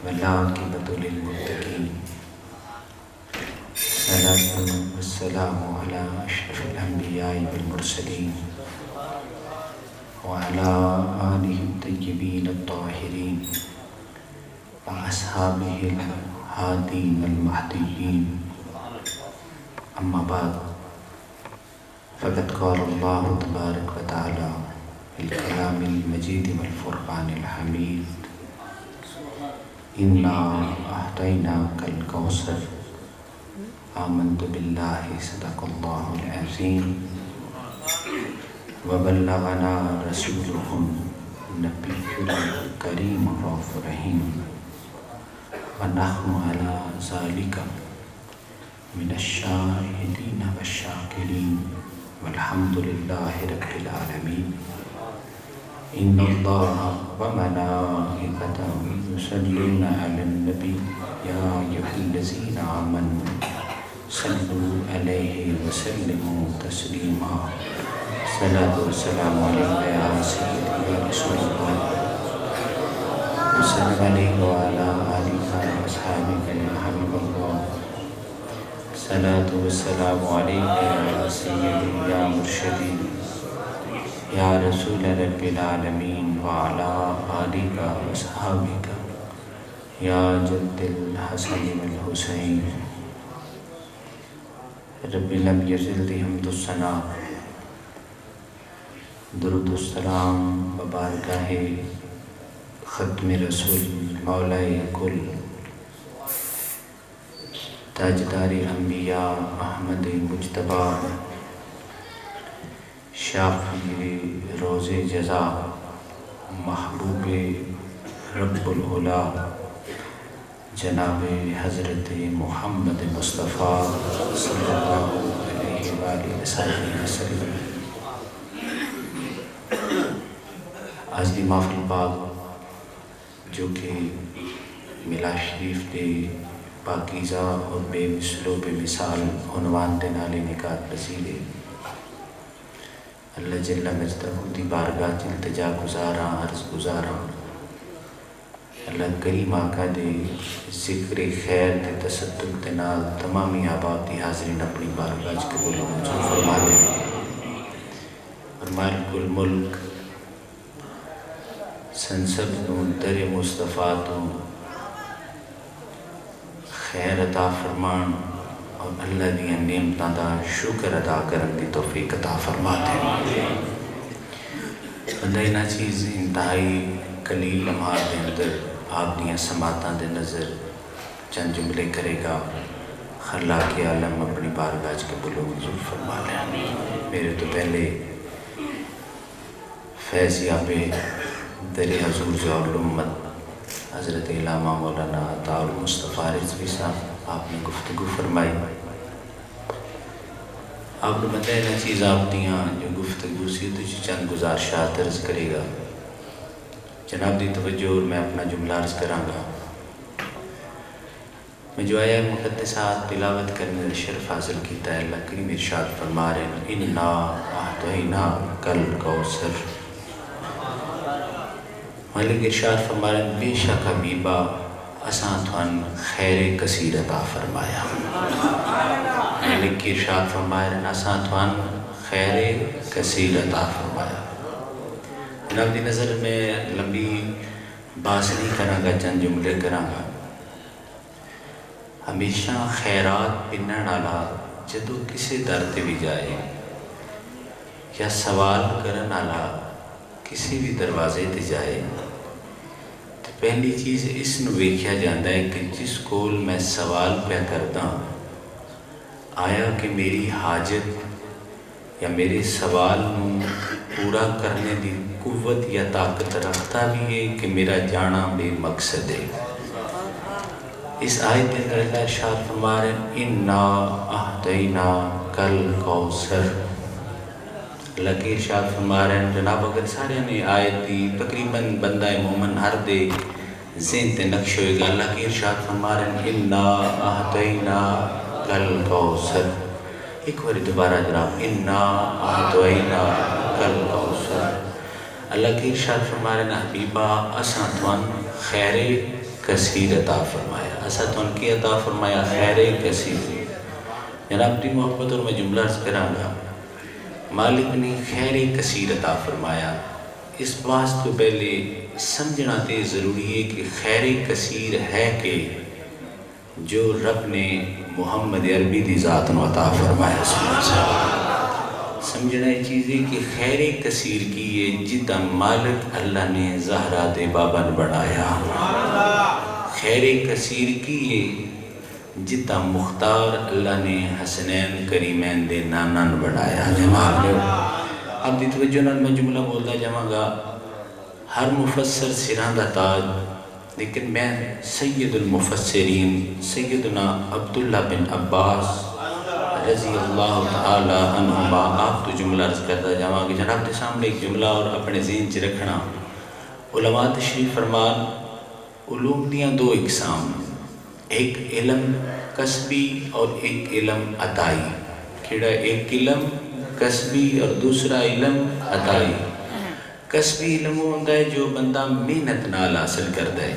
والعاقبۃ للمتقین الصلاۃ والسلام علی اشرف الانبیاء والمرسلین وعلی آلہ الطیبین الطاہرین واصحابہ الہادین المہدیین اما بعد فقد قال اللہ تبارک و تعالی فی الکلام المجید والفرقان الحمید انا اعطیناک الکوثر آمنت باللہ صدق اللہ العظیم وبلغنا رسولہ النبی الکریم الرؤوف الرحیم ونحن علی ذلک من الشاہدین والشاکرین والحمد للہ رب العالمین ان اللہ وملائکتہ یصلون علی النبی یا ایھا الذین آمنوا صلوا علیہ وسلموا تسلیما الصلاۃ والسلام علیک یا سیدی یا رسول اللہ وسلم علیہ وعلی آلہ واصحابہ یا حبیب اللہ الصلاۃ والسلام علیک یا سیدی یا مرشدی یا رسول رب العالمین وعلی آلہ واصحابہ یا جد الحسن والحسین رب لم یزل حمد الثناء درود السلام مبارکہ ختم رسول مولا کل تاجدار انبیاء احمد مجتبی شافی روز جزا محبوب رب العلا جناب حضرت محمد مصطفیٰ صلی اللہ علیہ وآلہ وسلم آج دی محفل پاک جو کہ ملا شریف دے پاکیزہ اور بے مثل و بے مثال عنوان دے نالے نکات پذیر ہے اللہ جل مجدہ دی بارگاہ التجا گزارا عرض گزارا اللہ کریم آقا دے ذکر خیر دے تصدق دے نال تمامی آباد دی حاضرین اپنی بارگاہ قبول منظور فرما لے اور مالک الملک سنسب نو در مصطفیٰ تو خیر عطا فرمان اور اللہ دیا نعمتاں دا شکر ادا کرن دی توفیق عطا فرما دے بندہ اینا چیز انتہائی قلیل لمحات دے اندر آپ دیا سماعتاں دے نظر چند جملے کرے گا خلاق عالم اپنی بارگاہ قبول منظور فرما لے میرے تو پہلے فیض یاب در حضور ضیاء الامت حضرت علامہ مولانا عطاء المصطفیٰ رضوی صاحب آپ نے گفتگو فرمائی آپ نے بتایا نا چیز آپ دیاں جو گفتگو سی تو چند گزارشات عرض کرے گا جناب دی توجہ اور میں اپنا جملہ عرض کراں گا میں جو آیا مقدسات تلاوت کرنے کا شرف حاصل کیتا ہے اللہ کریم ارشاد فرما رہے ہیں انا اعطیناک الکوثر مالک ارشاد فرما رہے ہیں بے شک حبیبہ اساں تھان خیر کثیر عطا فرمایا مالک ارشاد فرما رہے ہیں اساں تھان خیر کثیر عطا فرمایا جناب دی نظر میں لمبی باس نہیں کراں گا چند جملے کراں گا ہمیشہ خیرات پنن والا جدو کسی در تے بھی جائے یا سوال کرن والا کسی بھی دروازے تے جائے تو پہلی چیز اس نو ویکھیا جاندا ہے کہ جس کول میں سوال پہ کردا آیا کہ میری حاجت یا میرے سوال نو پورا کرنے دی قوت یا طاقت رکھتا بھی ہے کہ میرا جانا بے مقصد ہے اس آیت کے اندر اللہ ارشاد فرما رہے ہیں انا اعطیناک الکوثر اللہ کے ارشاد فرما رہے ہیں جناب اگر سارے نے آیت دی تقریباً بندہ مومن ہر دے ذہن تے نقش ہوئے گا اللہ کے ارشاد فرما رہے ہیں انا اعطیناک الکوثر ایک بار دوبارہ جناب انا اعطیناک الکوثر اللہ کے ارشاد فرما رہے ہیں حبیبہ اساں تھوان خیر کثیر عطا فرمایا. اسا تو ان کی عطا فرمایا خیر کثیر. جناب دی محبت اور میں جملہ عرض کراں گا. مالک نے خیر کثیر عطا فرمایا. اس بات تو پہلے سمجھنا تے ضروری ہے کہ خیر کثیر ہے کہ جو رب نے محمد عربی دی ذات نو عطا فرمایا. سمجھنا یہ چیز ہے کہ خیر کثیر کی یہ جدہ مالک اللہ نے زہرا دے بابا بنایا. خیر کثیر کی یہ جدہ مختار اللہ نے حسنین کریمین دے نانان بنایا. جناب نے اب دی توجہ نال میں جملہ بولتا جاواں گا. ہر مفسر سراں دا تاج، لیکن میں سید المفسرین سیدنا عبداللہ بن عباس رضی اللہ تعالی عنہما آپ تو جملہ عرض کرتا جاواں گا. جناب کے سامنے ایک جملہ اور اپنے ذہن چ رکھنا. علماء تشریف فرمان علوم دیاں دو اقسام، ایک علم کسبی اور ایک علم عطائی. کیڑا ایک علم کسبی اور دوسرا علم عطائی. کسبی علم ہوتا ہے جو بندہ محنت نال حاصل کرتا ہے.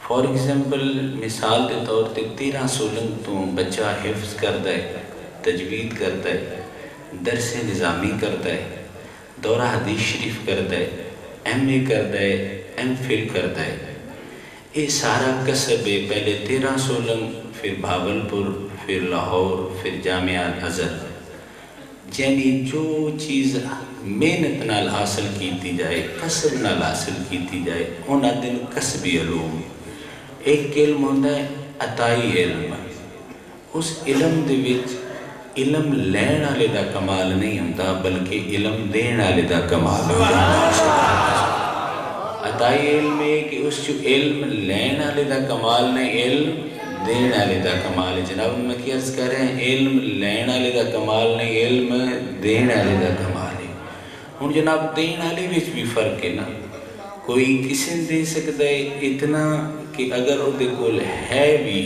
فار ایگزامپل مثال کے طور تے 13 سولنگ تو بچہ حفظ کرتا ہے، تجوید کرتا ہے، درس نظامی کرتا ہے، دورہ حدیث شریف کرتا ہے، ایم اے کرتا ہے، ایم فل کرتا ہے. یہ سارا کسب ہے. پہلے 13 سولنگ، پھر بھاولپور، پھر لاہور، پھر جامعہ ازہر. یعنی جو چیز محنت نال حاصل کیتی جائے، کسب نال حاصل کیتی جائے، انہاں دن کسبی علوم. ایک علم ہوتا ہے عطائی علم. اس علم دے وچ علم لین والے دا کمال نہیں ہوتا بلکہ علم دین والے دا کمال ہوتا ہے. عطائی علم ہے کہ اس جو علم لین والے دا کمال نہیں، علم دین والے دا کمال ہے. جناب میں کیا عرض کر رہے ہیں؟ علم لین والے دا کمال نہیں، علم دین والے دا کمال ہے. ہوں جناب دین والے وچ بھی فرق ہے نا. کوئی کسی نے دے سکتا ہے اتنا کہ اگر وہ دے کول ہے بھی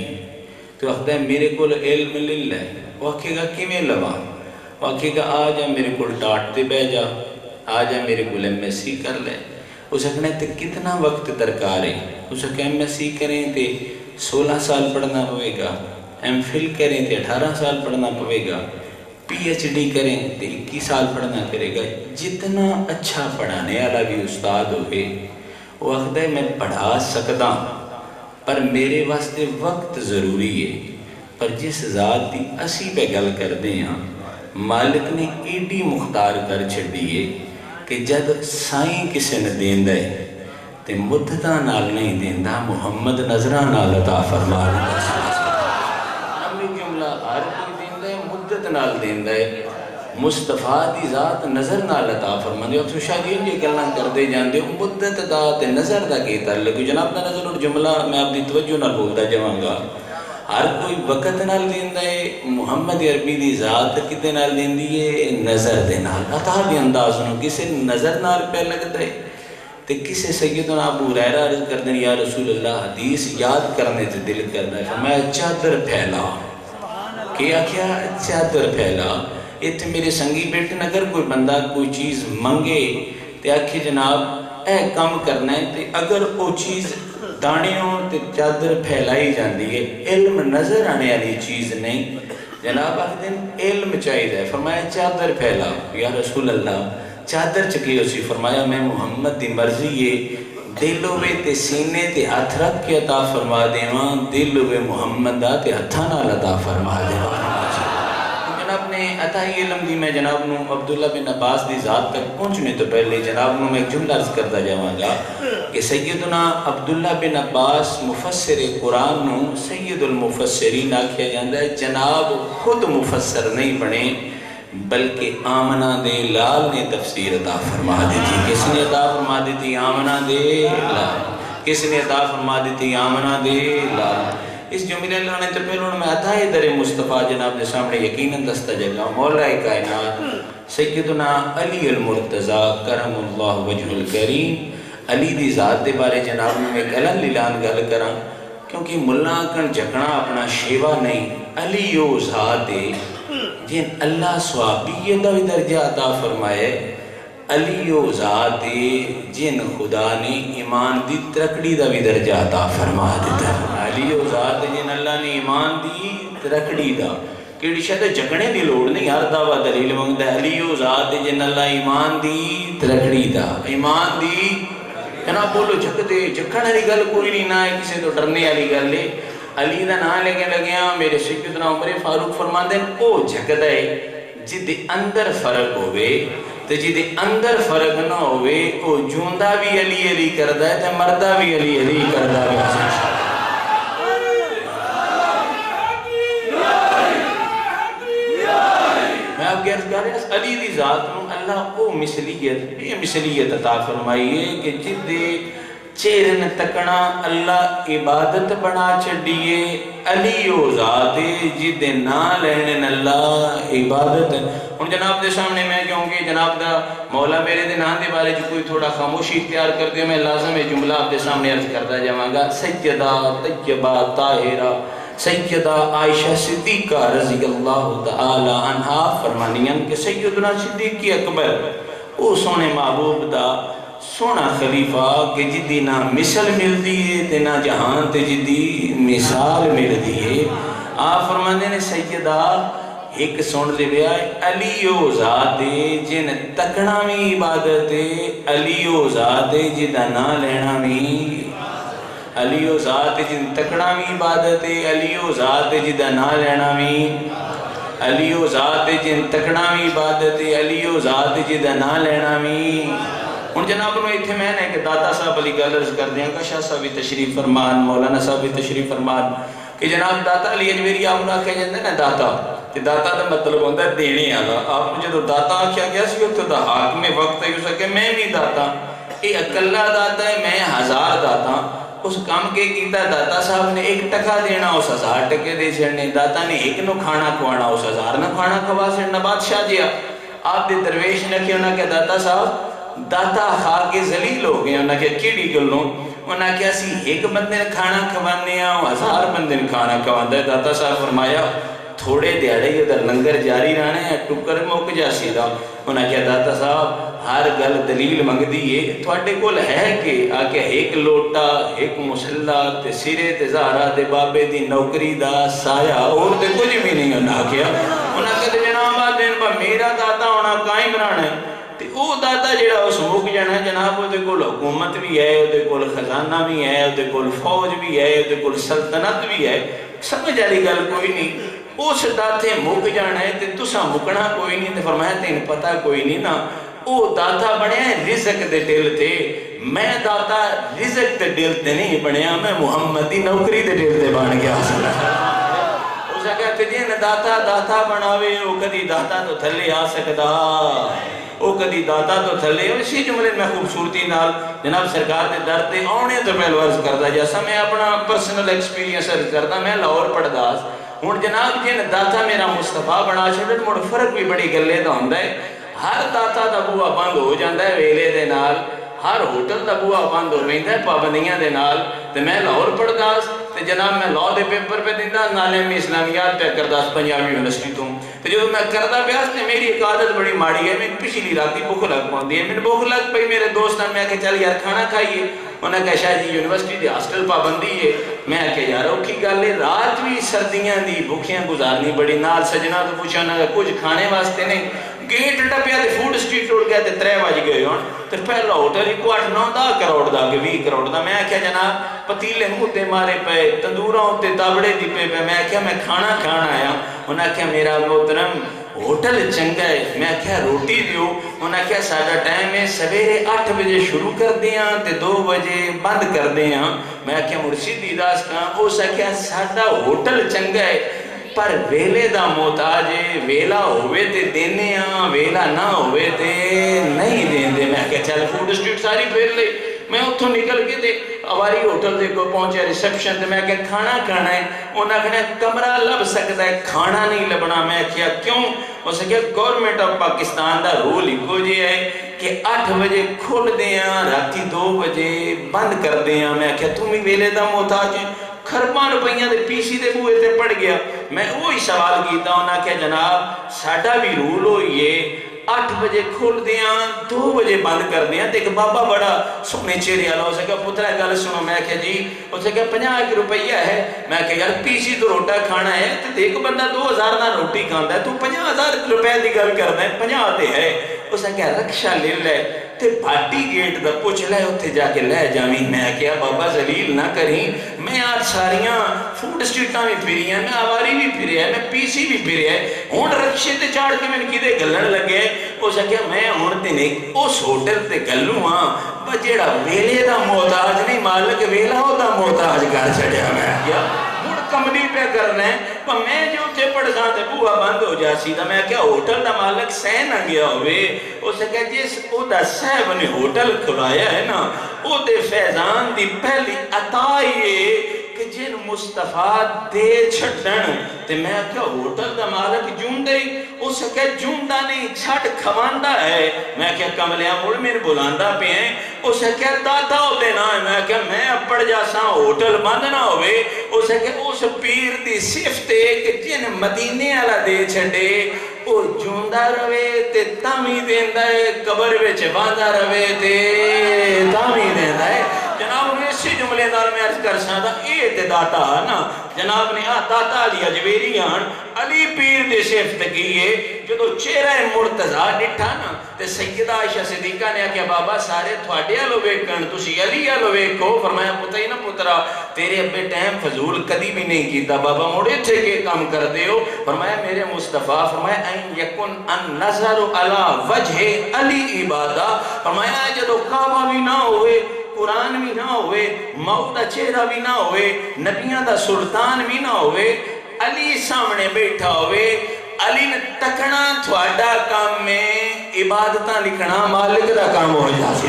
تو آختا ہے میرے کول علم للہ ہے. وہ آکھے گا کیویں لواں؟ وہ آکھے گا آ جا میرے کول ٹاٹ تے بہ جا، آ جا میرے کول ایم ایس سی کر لے. اس کہنا ہے کتنا وقت درکار ہے؟ اس کہ ایم ایس سی کریں تے 16 سال پڑھنا پوے گا، ایم فل کریں تے 18 سال پڑھنا پوے گا، پی ایچ ڈی کریں تے 21 سال پڑھنا کرے گا. جتنا اچھا پڑھانے والا بھی استاد ہوئے وہ آخدا ہے میں پڑھا سکتا پر میرے واسطے وقت ضروری ہے. پر جس ذات دی اسی پہ گل کردے ہیں مالک نے ایڈی مختار کر چھڑیے کہ جد سائیں کسے نے دیندہ ہے تے مدتہ نال نہیں دیندہ، محمد نظرہ نال عطا فرما دیندہ. امی جملہ ہر کوئی دیندہ ہے، مدت نال دیندہ ہے. مصطفیٰ دی ذات نظر نال عطا فرما دیندہ. اب تو شاید یہ گلنا کردے جاندے ہو مدت دا تے نظر دا کی تعلق. جناب دا نظر اور جملہ میں آپ دی توجہ نال بولتا جاواں گا. ہر کوئی وقت نال دیندہ ہے، محمد عربی دی ذات کتے نال دیندی ہے؟ نظر دے نال. عطا دی انداز نو کسے نظر نال پہ لگتا ہے تے کسے سیدنا ابو ہریرہ عرض کردن یا رسول اللہ حدیث یاد کرنے تے دل کرنا ہے. فرمایا چادر پھیلا. کیا کیا؟ چادر پھیلا. اتنے میرے سنگی بیٹھن اگر کوئی بندہ کوئی چیز منگے تے آکھے جناب اے کام کرنا ہے تے اگر وہ چیز دانے ہوں تے چادر پھیلائی جاندی ہے. علم نظر آنے والی چیز نہیں. جناب آخ دن علم چاہیے. فرمایا چادر پھیلا. یا رسول اللہ چادر چکی اسی؟ فرمایا میں محمد دی مرضی ہے دل ہوئے تے سینے تے ہاتھ رکھ کے عطا فرما دیواں، دل ہوئے محمد دا تے ہتھاں نال عطا فرما دیواں. جناب نے عطائی علم دی میں جناب نو عبداللہ بن عباس دی ذات تک پہنچنے تو پہلے جناب نو میں ایک جملہ عرض کرتا جاواں گا کہ سیدنا عبداللہ بن عباس مفسر قرآن نو سید المفسرین آکھیا جاندہ ہے. جناب خود مفسر نہیں بنے بلکہ آمنہ دے لال نے تفسیر عطا فرما دیتی. کس نے عطا فرما دیتی؟ آمنہ دے لال. کس نے عطا فرما دیتی؟ آمنہ دے لال. اس جملے اللہ نے تو پہلے میں عطائے در مصطفیٰ جناب دے سامنے یقیناً دستہ جگہ مولا کائنات سیدنا علی المرتضیٰ کرم اللہ وجہ الکریم علی دی ذات دے بارے جناب میں گلن لیلان گل کراں کیونکہ ملہ کن جھکنا اپنا شیوہ نہیں. علی او ذات جن اللہ صحابیت دا درجہ عطا فرمائے، علی و ذات جن خدا نے ایمان دی ترکڑی دا بھی درجہ عطا فرما دیتا. علی و ذات جن اللہ نے ایمان دی ترکڑی دا کیڑی شاید جگنے دی لوڑ نہیں، ہر دعویٰ دلیل منگتا ہے. علی و ذات جن اللہ ایمان دی ترکڑی دا، ایمان دی جناب بولو جگدے جگن والی گل کوئی نہیں، نہ کسی تو ڈرنے والی گل ہے. علی دا نام لے کے لگیا میرے سیدنا عمر فاروق فرماندے او جگدا ہے جدے اندر فرق ہوئے تے جدے اندر فرق نہ ہوئے او جوندا بھی علی علی کردا ہے تے مردہ بھی علی علی کردا ہے. میں آپ کے عرض کر رہا ہوں علی دی ذات نو اللہ او مثلیت عطا فرمائیے کہ جدے چیرن تکنا اللہ عبادت بنا چھڑیے. علی و ذات جدے نا لہنن اللہ عبادت. ان جناب دے سامنے میں کہوں گی جناب دا مولا میرے دے نام دے بارے جو کوئی تھوڑا خاموشی اختیار کر دے، میں لازم ہے جملہ آپ دے سامنے عرض کرتا جاواں گا. سیدہ طیبہ طاہرہ سیدہ عائشہ صدیقہ رضی اللہ تعالی عنہا فرمانیاں کہ سیدنا صدیق اکبر او سونے محبوب دا سونا خلیفہ کہ جدی نہ مثل مل دیئے تے نہ جہان تے جدی مثال مل دیئے. آپ فرماندے نے سیدہ ایک سن دے بیا علی و ذات جن تکنا میں عبادت علی و ذات جدہ نہ لینا میں علی و ذات جن تکنا میں عبادت علی و ذات جدہ نہ لینا میں علی و ذات جن تکنا میں عبادت علی و ذات جدہ نہ لینا میں. ان جناب میں اتھے میں نے کہ داتا صاحب علی گل عرض کر دیں کہ شاہ صاحب تشریف فرمان مولانا صاحب تشریف فرمان کہ جناب داتا علی اجمیری آپ نے آکھے جاندے نا داتا کہ داتا دا مطلب ہوندہ ہے دینے آلا. آپ نے جو داتا آکھیا گیا سی تو دا حاکم وقت ہے سکے میں بھی داتا اے اکلہ داتا ہے میں ہزار داتا. اس کام کے کیتا داتا صاحب نے ایک ٹکا دینا اس 1000 ٹکے دے چھڑنے. داتا نے ایک نو کھانا کھوانا اس 1000 نو کھانا کھوا چھڑنا. بادشاہ جیا آپ دے درویش نے کیا انہاں کہ داتا صاحب داتا خواہ کے ذلیل ہو گئے. انہاں کہ کیڑی گلوں انہاں کہ اسی ایک بندے نے کھانا کھوانے ہیں 1000 بندے نے کھانا کھواندہ ہے. داتا صاحب فرمایا تھوڑے دیاڑے یہ در لنگر جاری رہنے ہیں ٹکر موک جا سیدھا. انہاں کہ داتا صاحب ہر گل دلیل منگ دیئے تھوڑے کول ہے کہ آکے ایک لوٹا ایک مسلح تے سرے تے زہرہ تے بابے دی نوکری دا سایہ اور تے کچھ بھی نہیں. انہاں کیا انہاں کہ جناب دین با میرا داتا ہونا قائم رہنا ہے تے او داتا جڑا اس مک جانا ہے جناب دے کول حکومت بھی ہے دے کول خزانہ بھی ہے دے کول فوج بھی ہے دے کول سلطنت بھی ہے. سمجھ آلی گل کوئی نہیں. اس داتے مک جانا ہے تے تسا مکنا کوئی نہیں. تے فرمایا تین پتہ کوئی نہیں نا او داتا بنیا ہے رزق دے دل تے. میں داتا رزق دے دل تے نہیں بنیا میں محمد دی نوکری دے دل تے بن گیا. اس کہتے جن داتا داتا بناوے او کدی داتا تو تھلے آ سکتا او کدی داتا تو تھلے. اسی جملے میں خوبصورتی نال جناب سرکار دے در تے آنے تو پہلو عرض کرتا جیسا میں اپنا پرسنل ایکسپیرینس عرض کرتا. میں لاہور پڑھداس ہوں جناب جن داتا میرا مصطفیٰ بنا چھڑت مڑ فرق بھی بڑی گلے دا ہوندہ ہے. ہر داتا دا بوا بند ہو جاندہ ہے ویلے دے نال. ہر ہوٹل دا بوا بند ہو رہی ہے پابندیاں دے نال. تے میں لاہور پڑھداس تے جناب میں لاء دے پیپر پہ دیندہ نالے میں اسلامیات پہ کرداس پنجاب یونیورسٹی تو. تے جو میں کردہ پیاس تے میری ایک عادت بڑی ماڑی ہے. میں پچھلی راتی بھوک لگ پاندی ہے. میں بھوک لگ پئی میرے دوستان میں کہ چل یار کھانا کھائیے. انہاں کہا شاہ جی یونیورسٹی دی ہاسٹل پابندی ہے. میں کہ یار اوکھی گل ہے رات بھی سردیاں دی بھوکیاں گزارنی بڑی. نال سجنا تو پوچھا نہ کچھ کھانے واسطے نہیں. گیٹ ٹپیا تے فوڈ سٹریٹ ٹوڑ گیا تے 3 بج گئے ہون. تے پہلا ہوٹل ہی 8-9 کروڑ دا کہ 20 کروڑ دا. میں کہا جناب پتیلے منہ تے مارے پے تندوراں تے تابڑے دی پے. میں کہا میں کھانا کھانا آیا. انہاں کہا میرا محترم ہوٹل چنگا ہے. میں کہا روٹی دیو. انہاں کہا ساڈا ٹائم ہے سویرے 8 بجے شروع کر دیاں تے 2 بجے بند کر دیاں. میں کہا مرشد دی داستان او سکھیا ساڈا ہوٹل چنگا ہے پر ویلے دا محتاج ویلا ہوئے تے دینے ہاں ویلا نہ ہوئے تے نہیں دین دے. میں کہا چل فوڈ سٹریٹ ساری پھر لے. میں اتھوں نکل کے تے ہماری ہوٹل دے کو پہنچے ریسپشن تے میں کہا کھانا کھانا ہے. انہاں کہا کمرہ لب سکتا ہے کھانا نہیں لبنا. میں کہا کیوں؟ اس کہا گورنمنٹ آف پاکستان دا رول ہی کو جی ہے کہ 8 بجے کھول دیاں راتی 2 بجے بند کر دیاں. میں کہا تم ہی ویلے دا محتاج ہے. خربان روپیاں دے پیسی دے بوئے تے پڑ گیا. میں وہی سوال کیتا انہاں کہ جناب ساڈا بھی رول ہوئی ہے 8 بجے کھول دیاں 2 بجے بند کر دیاں. تے ایک بابا بڑا سونے چہرے والا اس کہا پترا گل سنو. میں کہ جی. اس نے کہا 50 روپیہ ہے. میں کہ یار پیسی تو روٹا کھانا ہے تے ایک بندہ 2000 نہ روٹی کھاندا ہے تو 50,000 روپے دی گل کردا ہے. 50 تے ہے. اس نے کہا رکشا لے لے تے بھاٹی گیٹ دا پوچھ لے اتھے جا کے لے جاویں. میں کہا بابا ذلیل نہ کریں. میں آج ساریاں فوڈ اسٹریٹاں بھی پھری ہیں, میں آواری بھی پھرے ہیں, میں پی سی بھی پھرے ہیں. ہن رکشے تے چڑھ کے میں کدے گلن لگے. اس نے کہا میں ہن تے نہیں اس ہوٹل تے گلوں ہاں جیڑا ویلے دا محتاج نہیں مالک ویلا او دا محتاج کر چھڑیا. میں کیا مڑ کملی پہ کرنا ہے پر میں جو تے پڑھساں تے بوہا بند ہو جاسی تا. میں کیا ہوٹل دا مالک سہ نہ گیا ہوئے. اس نے کہا جس او دا صاحب نے ہوٹل کھلایا ہے نا او دے فیضان دی پہلی عطا یہ کہ جن مصطفیٰ دے چھڑن. تے میں کہا ہوٹل دا مالک جوندے. اس نے کہا جوندہ نہیں چھڑ کھواندا ہے. میں کہا کملیاں مڑ میں بلاندہ پہ ہیں. اس نے کہا دادا ہو دینا ہے. میں کہا میں اپڑ جاساں ہوٹل بند نہ ہوئے. اس نے کہا اس پیر دی صفت ہے کہ جن مدینے والا دے چھڑے او جوندہ روے تے تامی دیندہ ہے, قبر وچ باندھا روے تے تامی دیندہ ہے. جناب نے اسی جملے دار میں عرض کر سکتا اے تے داتا ہے نا. جناب نے داتا علی اجویری علی پیر دے صفت کیے. جدو چہرہ مرتضیٰ ڈٹھا نا تے سیدہ عائشہ صدیقہ نے کہا بابا سارے تھوڑے آلو ویکن تسی علی آلو ویکو. فرمایا پتہ ہی نا پترا تیرے ابے ٹائم فضول کدی بھی نہیں کیتا. بابا موڑے تھے کہ کام کر دے ہو. فرمایا میرے مصطفیٰ فرمایا این یکن ان نظر علی وجہ علی عبادہ. فرمایا جدو کعبہ بھی نہ ہوئے قرآن بھی نہ ہوئے موت دا چہرہ بھی نہ ہوئے نبیاں دا سلطان بھی نہ ہوئے علی سامنے بیٹھا ہوئے. علی نے تکنا تھوڑا کام میں عبادتاں لکھنا مالک دا کام ہو جاسی.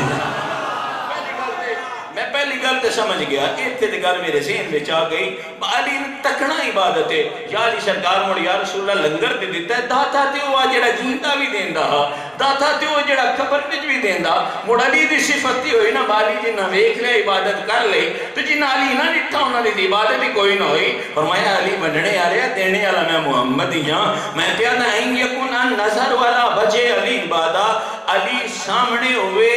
میں پہلی گل تے سمجھ گیا ایتھے تے گل میرے ذہن وچ آ گئی. علی نے تکنا عبادت ہے. یا علی سرکار مڑ یا رسول اللہ لنگر تے دیتا ہے. داتا تے او جڑا جیندا بھی دیندا ہا, داتا تے او جڑا قبر وچ بھی دیندا. مڑ علی دی صفت ہوئی نا بالی جنہ ویکھ لے عبادت کر لے تے جنہ علی نہ ڈٹھا انہاں دی عبادت ہی کوئی نہ ہوئی. فرمایا علی بننے والے دینے والا میں محمد ہی ہاں. میں کہیا نہ این یکون ان نظر والا بجے علی عبادہ. علی سامنے ہوئے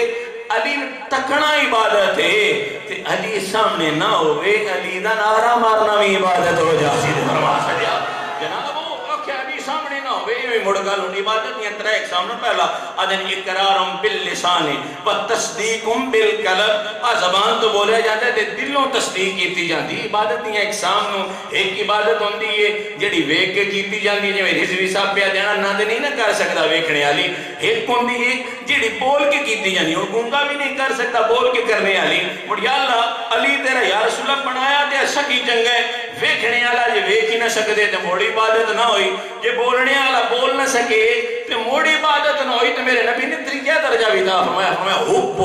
علی تکنا عبادت ہے تے علی سامنے نہ ہوئے علی دا نعرہ مارنا بھی عبادت ہو جاسی. فرما سکیا جناب وہ کہ علی سامنے نہ ہوئے یہ مڑگل ہونی عبادت نہیں. انترہ ایک سامنے پہلا ادن اقرارم باللسان و تصدیقم بالقلب. زبان تو بولے جاتا ہے دلوں تصدیق کیتی جاندی. عبادت نہیں ایک سامنے ایک عبادت ہوندی ہے جڑی ویکھ کے کیتی جاندی ہے. جویں رضوی صاحب پہ دینا نہ دے نہیں نہ کر سکتا ویکھنے والی. ایک ہوندی ہے جڑی بول کے کیتی جاندی ہے. گونگا بھی نہیں کر سکتا بول کے کرنے والی. مڑ یا اللہ علی تیرا یا رسول اللہ بنایا تے اچھا کی چنگا ہے. ویکھنے والا جے ویکھ ہی نہ سکدے تے موڑی عبادت نہ ہوئی. جے بولنے والا بول نہ سکے تے موڑی عبادت نہ ہوئی. تے میرے نبی نے طریقہ درجہ بھی تھا. فرمایا حب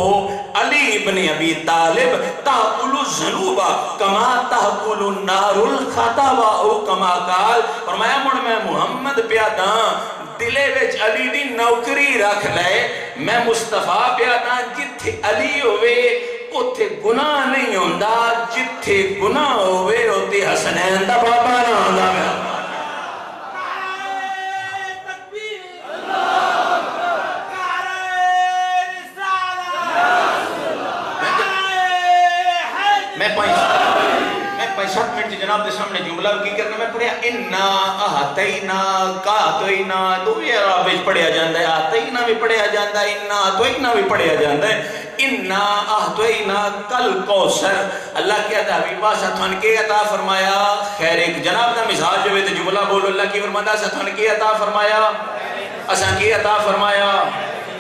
علی ابن ابی طالب تاکل الذنوب کما تاکل النار الخطب او کما قال. فرمایا مڑ میں محمد پیادا دلے وچ علی دی نوکری رکھ لے. میں مصطفیٰ پیادا جتھے علی ہوئے اتھے گناہ نہیں ہوندا. جتھے گناہ ہوئے اتھے حسنین دا بابا نہ ہوندا. میں 5 منٹ جناب دے سامنے جملہ کی کرنا. میں پڑھیا انا احتینا کاتوینا دو عرب وچ پڑھیا جاندا ہے. احتینا بھی پڑھیا جاندا ہے انا احتینا بھی پڑھیا جاندا ہے. انا احتینا کل کوثر. اللہ کے حبیبا ستھن کے عطا فرمایا خیر. ایک جناب دا مزاج جو ہے تے جملہ بولو اللہ کی فرماتا ستھن کے عطا فرمایا اساں کی عطا فرمایا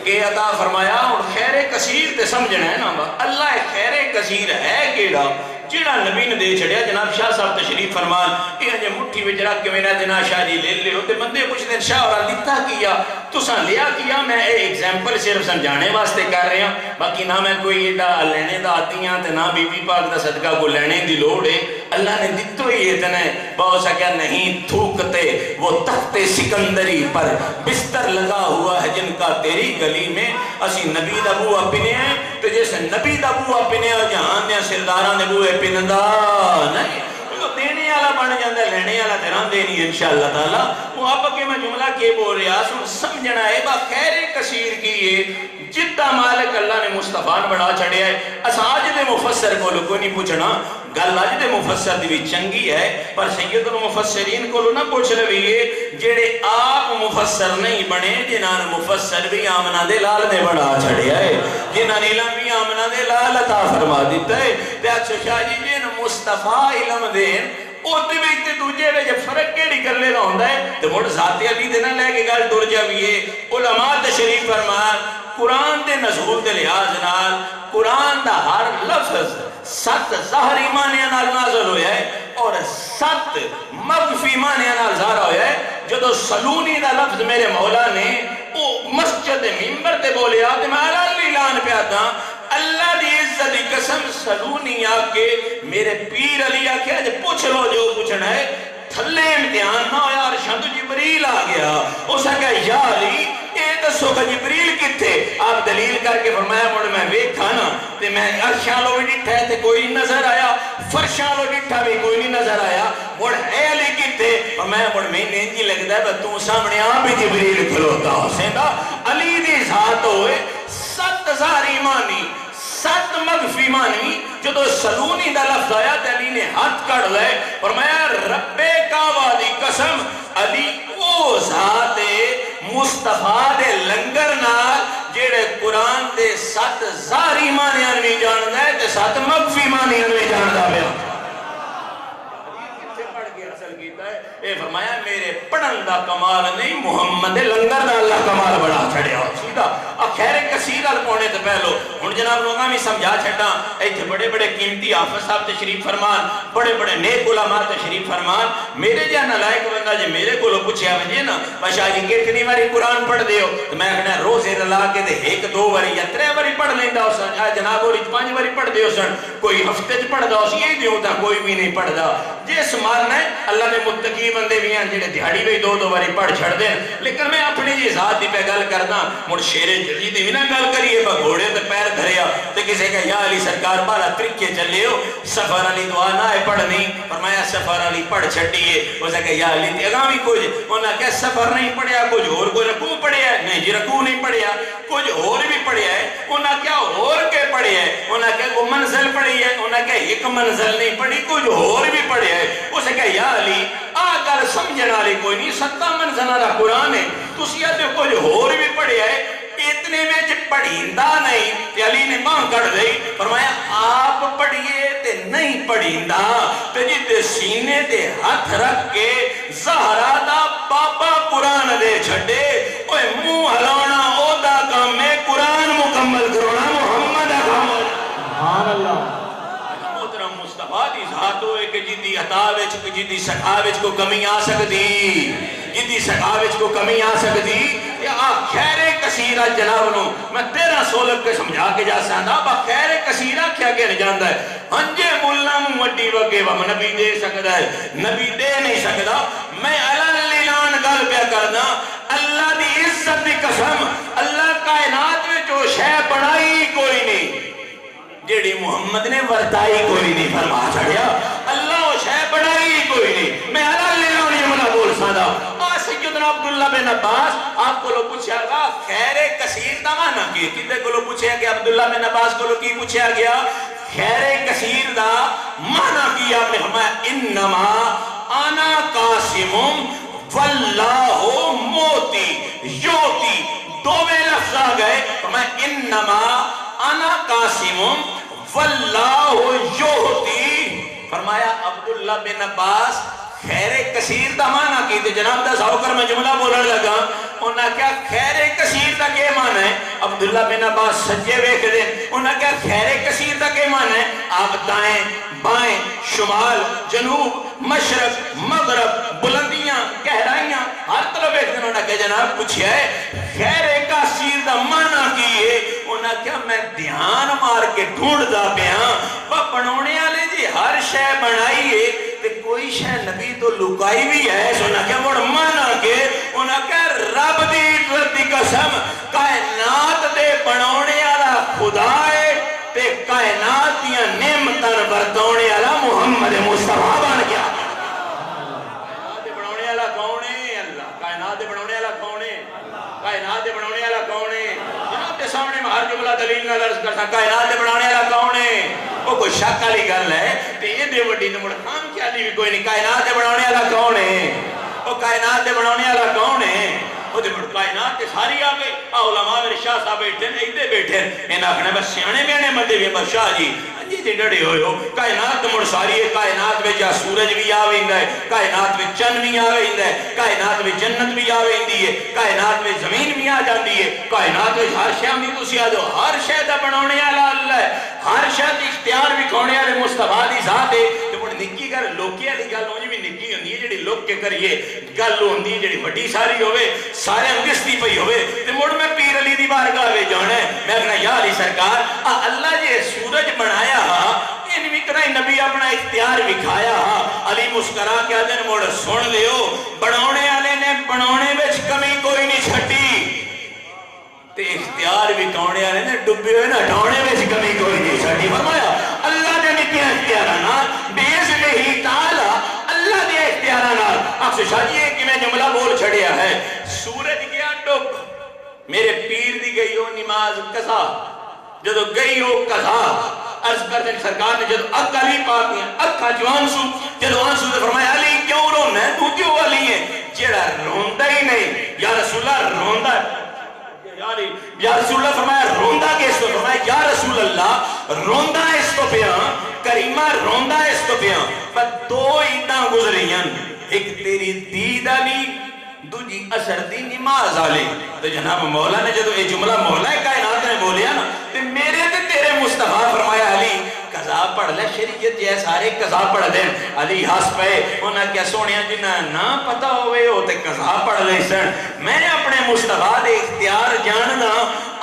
کہ عطا فرمایا. اور خیر کثیر تے سمجھنا ہے نا اللہ خیر کثیر ہے کیڑا جیڑا نبی نے دے چھڑیا. جناب شاہ صاحب تشریف فرمان یہ جے مٹھی وچ رکھ کے میرا دینا شاہ جی لے لے تے بندے کچھ دن شاہ اور لیتا کیا تساں لیا کیا. میں اے ایگزامپل صرف سمجھانے واسطے کر رہا ہوں. باقی نہ میں کوئی ایڈا لینے دا آتی ہاں تے نہ بی بی پاک دا صدقہ کو لینے دی لوڑ ہے. اللہ نے دتو ہی اتنا بہت سا کیا نہیں تھوکتے وہ تخت سکندری پر بستر لگا ہوا ہے جن کا تیری گلی میں. اسی نبی دا بوا پنے ہیں تو جیسے نبی دا بوا پنے جہان دیا سرداراں دے بوئے پندا نہیں. دینے والا بن جاندہ لینے والا تیران دینی انشاءاللہ تعالیٰ. وہ آپ کے میں جملہ کے بول رہا سن سمجھنا ہے با خیر کثیر کی یہ جدہ مالک اللہ نے مصطفیٰ بڑا چڑھیا ہے. آج دے مفسر کو لوگوں نہیں پوچھنا گل آج دے مفسر دی بھی چنگی ہے پر سید المفسرین کو نہ پوچھ لویے جڑے آپ مفسر نہیں بنے جنہاں مفسر بھی آمنہ دے لال نے بڑا چڑھیا ہے جنہاں علم بھی آمنہ دے لال عطا فرما دیتا ہے. اچھا شاہ جی جن مصطفیٰ علم دین اوتے وچ تے دوجے وچ فرق کیڑی کر لینا ہوندا ہے تے مڑ ذاتی علی دے نہ لے کے گل ٹر جاویے. علماء تشریف فرمان قرآن دے نزول دے لحاظ نال قرآن دا ہر لفظ 7 ظاہری معنی نال نازل ہویا ہے اور 7 مخفی معنی نال ظاہر ہویا ہے. جدو سلونی دا لفظ میرے مولا نے او مسجد منبر تے بولیا تے میں علی لان پہ آتا اللہ دی عزت دی قسم سلونی آکے میرے پیر علی آکے آج پوچھ لو جو پوچھنا ہے تھلے امتحان نہ ہویا ارشد جبریل آ گیا. اس نے کہا یا علی اے دسو کہ جبریل کتے آپ دلیل کر کے فرمایا مڑ میں ویکھا نا تے میں ارشالو بھی ڈٹھا ہے تے کوئی نظر آیا فرشالو ڈٹھا بھی کوئی نہیں نظر آیا مڑ اے علی کتے فرمایا مڑ میں نینجی لگتا ہے تو سامنے آپ بھی جبریل کھلوتا ہو سیدھا علی دی ذات ہوئے 7 ظاہری معنی 7 مخفی معنی. جدو سلونی دا لفظ آیا تے علی نے ہاتھ کڑ لے فرمایا رب کعبہ دی قسم علی او ذات مصطفیٰ دے لنگر نال جیڑے قرآن دے 7 ظاہری معنیاں بھی جاندا ہے تے 7 مخفی معنیاں بھی جاندا پیا. اے فرمایا میرے پڑھن دا کمال نہیں محمد لنگر دا اللہ کمال بڑا چھڑیا ہو سیدھا خیر کثیر الپونے تے پہلو. ہن جناب لوگاں بھی سمجھا چھٹا ایتھے بڑے بڑے قیمتی حافظ صاحب تشریف فرمان بڑے بڑے نیک علماء تشریف فرمان. میرے جہاں نالائق بندہ جے میرے کو پوچھیا وجے نا بادشاہ جی کتنی باری قرآن پڑھ دیو تو میں کہنا روزے رلا کے تے 1-2 باری یا 3 باری پڑھ لیندا ہو سن جناب اور 5 باری پڑھ دیو سن کوئی ہفتے چ پڑھدا ہو یہ دیو تا کوئی بھی نہیں پڑھدا. جس مارنا ہے اللہ نے متقی بندے بھی ہیں جڑے دیہاڑی بھی 2-2 باری پڑھ چھڑ دیں. لیکن میں اپنی جی ذات دی پہ گل کردا مڑ شیر جدید بھی نہ گل کریے با گھوڑے تے پیر دھریا تے کسے کہ یا علی سرکار بالا طریقے چلے ہو سفر علی دعا نہ ہے پڑھنی فرمایا سفر علی پڑھ چھڈیے. اسے کہ یا علی تے اگاں بھی کچھ انہاں کہ سفر نہیں پڑھیا کچھ اور کوئی رکوع پڑھیا ہے نہیں جی رکوع نہیں پڑھیا کچھ اور بھی پڑھیا ہے. انہاں کیا اور کے پڑھیا ہے انہاں کہ وہ منزل پڑھی ہے انہاں کہ ایک منزل نہیں پڑھی کچھ اور بھی پڑھیا ہے. اسے کہ یا علی آگر سمجھنا والی کوئی نہیں 7 منزلہ دا قرآن ہے تسی آتے کچھ اور بھی پڑھیا ہے اتنے میں جب پڑھیندہ نہیں کہ علی نے باں کڑ گئی فرمایا آپ پڑھئے تے نہیں پڑھیندہ تے جتے سینے تے ہاتھ رکھ کے زہرہ دا پاپا قرآن دے چھڑے اوہ منہ ہلانا او دا کام میں قرآن مکمل کرونا محمد اکمل سبحان اللہ. محترم مصطفیٰ دی ذات ہوئے کہ جدی عطا وچ جدی سکھا وچ کو کمی آ سکتی جدی سکھا وچ کو کمی آ سکتی یا خیر کثیرہ جناب نو میں 13 سولک کے سمجھا کے جا سکتا با خیر کثیرہ کیا کہ جاندا ہے ہنجے ملنا مڈی وگے وہ نبی دے سکتا ہے نبی دے نہیں سکتا. میں علان گل پیا کرنا اللہ دی عزت دی قسم اللہ کائنات میں جو شے بڑائی کوئی نہیں جیڑی محمد نے ورتائی کوئی نہیں فرما چھڑیا اللہ وہ شے بڑائی کوئی نہیں. میں علان جملہ بول سادا سیدنا عبداللہ بن عباس آپ کو لو پوچھا گا خیر کثیر دا معنی کی کتے کو لو پوچھا گیا عبداللہ بن عباس کو لو کی پوچھا گیا خیر کثیر دا معنی کی آپ نے فرمایا انما انا قاسم واللہ موتی یوتی دوویں لفظ آ گئے فرمایا انما انا قاسم واللہ یوتی. فرمایا عبداللہ بن عباس خیر کثیر دا معنی کی تے جناب دا ساوکر میں جملہ بولن لگا انہاں کیا خیر کثیر دا کے معنی ہے عبداللہ بن عباس سجے ویکھ دے انہاں کیا خیر کثیر دا کے معنی ہے آپ دائیں بائیں شمال جنوب مشرق مغرب بلندیاں گہرائیاں ہر طرف ایک دن انہاں کہ جناب پوچھیا ہے خیر کثیر دا معنی کی ہے انہاں کیا میں دھیان مار کے ڈھونڈ دا پیاں بنونے والے جی ہر شے بنائی ہے تے کوئی شے نبی تو لکائی بھی ہے سونا کیا مڑ مانا کے انہاں کہا رب دی عزت دی قسم کائنات دے بناونے والا خدا ہے تے کائنات دیاں نعمتاں برتاونے والا محمد مصطفیٰ بن گیا. مولا دلیل نال عرض کرتا کائنات دے بنانے والا کون ہے؟ وہ کوئی شک والی گل ہے تے یہ دے وڈی تے مڑ خام خیالی بھی کوئی نہیں. کائنات دے بنانے والا کون ہے؟ وہ کائنات دے بنانے والا کون ہے؟ وہ دے مڑ کائنات تے ساری آ گئی. علماء میرے شاہ صاحب بیٹھے ہیں ادھر بیٹھے ہیں انہاں آکھنا بس سیانے میانے بندے بھی بس شاہ جی جی ڈڑے ہوئے ہو. کائنات مڑ ساری ہے. کائنات میں جا سورج بھی آویندا ہے, کائنات میں چند بھی آویندا ہے, کائنات میں جنت بھی آویندی ہے, کائنات میں زمین بھی آ جاندی ہے, کائنات میں ہر شے آندی. تسی آ جاؤ ہر شے دا بنانے والا اللہ ہے, ہر شے دی اختیار بھی کھونے والے مصطفیٰ دی ذات ہے. تے مڑ نکی گل لوکی والی گل اونج بھی نکی ہوندی ہے جڑی لوک کے کریے گل ہوندی ہے جڑی وڈی ساری ہوے سارے انگستی پئی ہوے. تے مڑ میں پیر علی دی بارگاہ وچ جانا ہے. میں کہنا یا علی سرکار اللہ جے سورج بنایا ان بھی کرائیں نبی اپنا اختیار بکھایا. علی مسکرا کیا دن موڑ سن لیو بناونے والے نے بناونے وچ کمی کوئی نہیں چھٹی تے اختیار بکھاونے والے نے ڈبے ہوئے نہ ڈھاونے وچ کمی کوئی نہیں چھٹی. فرمایا اللہ دے نکے اختیارات بیز نہیں تعالی اللہ دے اختیارات. آپ سے شاہ جی کہ میں جملہ بول چھڑیا ہے. سورج گیا ڈب میرے پیر دی گئی ہو نماز قضا جدو گئی ہو قضا عرض کرتے سرکار نے جدو اک علی پاک ہیں اکھا جو آنسو جدو آنسو نے فرمایا علی کیوں رونا ہے تو کیوں علی ہے جیڑا روندہ ہی نہیں. یا رسول اللہ روندہ یا رسول اللہ فرمایا روندہ کس تو فرمایا یا رسول اللہ روندہ اس تو پیا کریمہ روندہ اس تو پیا. پر دو عیداں گزریاں ایک تیری دید علی دوجی اثر دی نماز آلی. تو جناب مولا نے جدو یہ جملہ مولا کائنات نے بولیا نا تو میرے تے تیرے مصطفیٰ فرمایا علی قضا پڑھ لے شریعت جے سارے قضا پڑھ دیں. علی ہس پے انہاں کیا سونیا جنہ نہ پتا ہوئے ہو تے قضا پڑھ لے سن. میں اپنے مصطفیٰ دے اختیار جاننا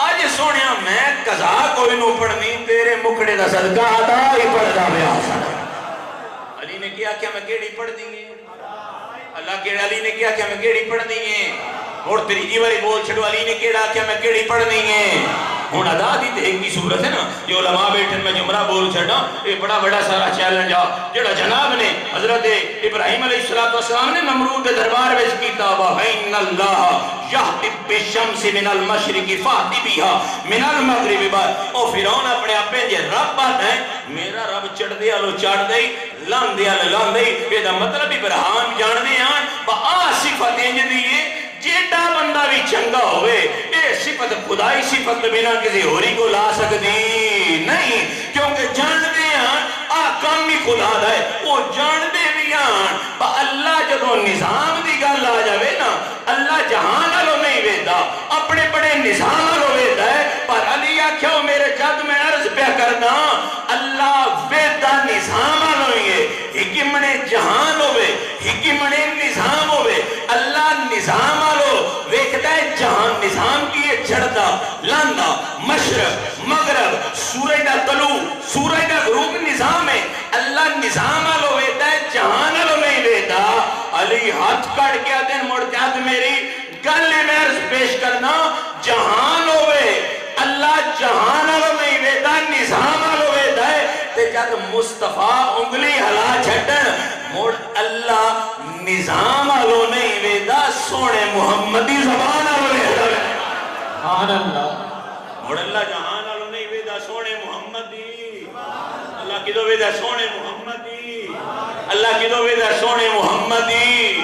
آج سونیا میں قضا کوئی نو پڑھنی تیرے مکڑے دا صدقہ آتا ہی پڑھ دا بیا سن. علی نے کیا کیا میں کیڑی پڑھ دیں گے اللہ کے علی نے کیا میں کیڑی پڑھنی ہے. اور تریجی والی بول چھڑو علی نے کیا میں کیڑی پڑھنی ہے. ہون ادا دی تے ایک کی صورت ہے نا جو علماء بیٹھن میں جمرہ بول چھڑا یہ بڑا بڑا سارا چیلنج آ جڑا جناب نے حضرت ابراہیم علیہ السلام نے نمرود دربار وچ کیتا وَإِنَّ اللَّهَ يَهْدِي بِالشَّمْسِ مِنَ الْمَشْرِقِ فَأْتِ بِهَا مِنَ الْمَغْرِبِ بعد. او فرعون اپنے آپ جے رب بات ہے میرا رب چڑھ دے آلو چڑھ دے لان دے آلو لان دے. یہ دا مطلب ابراہیم جان دے آن با آ صفت انج دیئے جیٹا بندہ بھی چنگا ہوئے اے صفت خدائی صفت بنا کسی ہوری کو لا سکتی نہیں کیونکہ جان دے آن آقام بھی خدا دا ہے. وہ جان دے بھی آن با اللہ جدو نظام دی گل آ جاوے نا اللہ جہان آلو نہیں ویدہ اپنے بڑے نظام آلو ویدہ ہے. پر علی آکھو میرے جد میں عرض پہ کرنا اللہ ویدہ نظام آلو ہی ہے. حکمنے جہان ہوئے حکمنے نظام ہوئے اللہ نظام آلو ویکھتا ہے جہان نظام کیے چھڑتا لاندہ مشرق مغرب سورج دا طلوع سورج دا غروب نظام ہے. اللہ نظام آلو ویکھتا ہے جہان آلو نہیں ویکھتا. علی ہاتھ کڑ کیا دن مڑ جات میری گل میں عرض پیش کرنا جہان ہوئے اللہ جہان آلو نہیں ویکھتا نظام آلو ویکھتا ہے. تے جد مصطفیٰ انگلی ہلا چھٹن مڑ اللہ نظام آلو نہیں ویدہ سونے محمدی زبان آلو ویدہ سبحان اللہ. مڑ اللہ جہان آلو نہیں ویدہ سونے محمدی اللہ کی دو ویدہ سونے محمدی اللہ کی دو ویدہ سونے محمدی.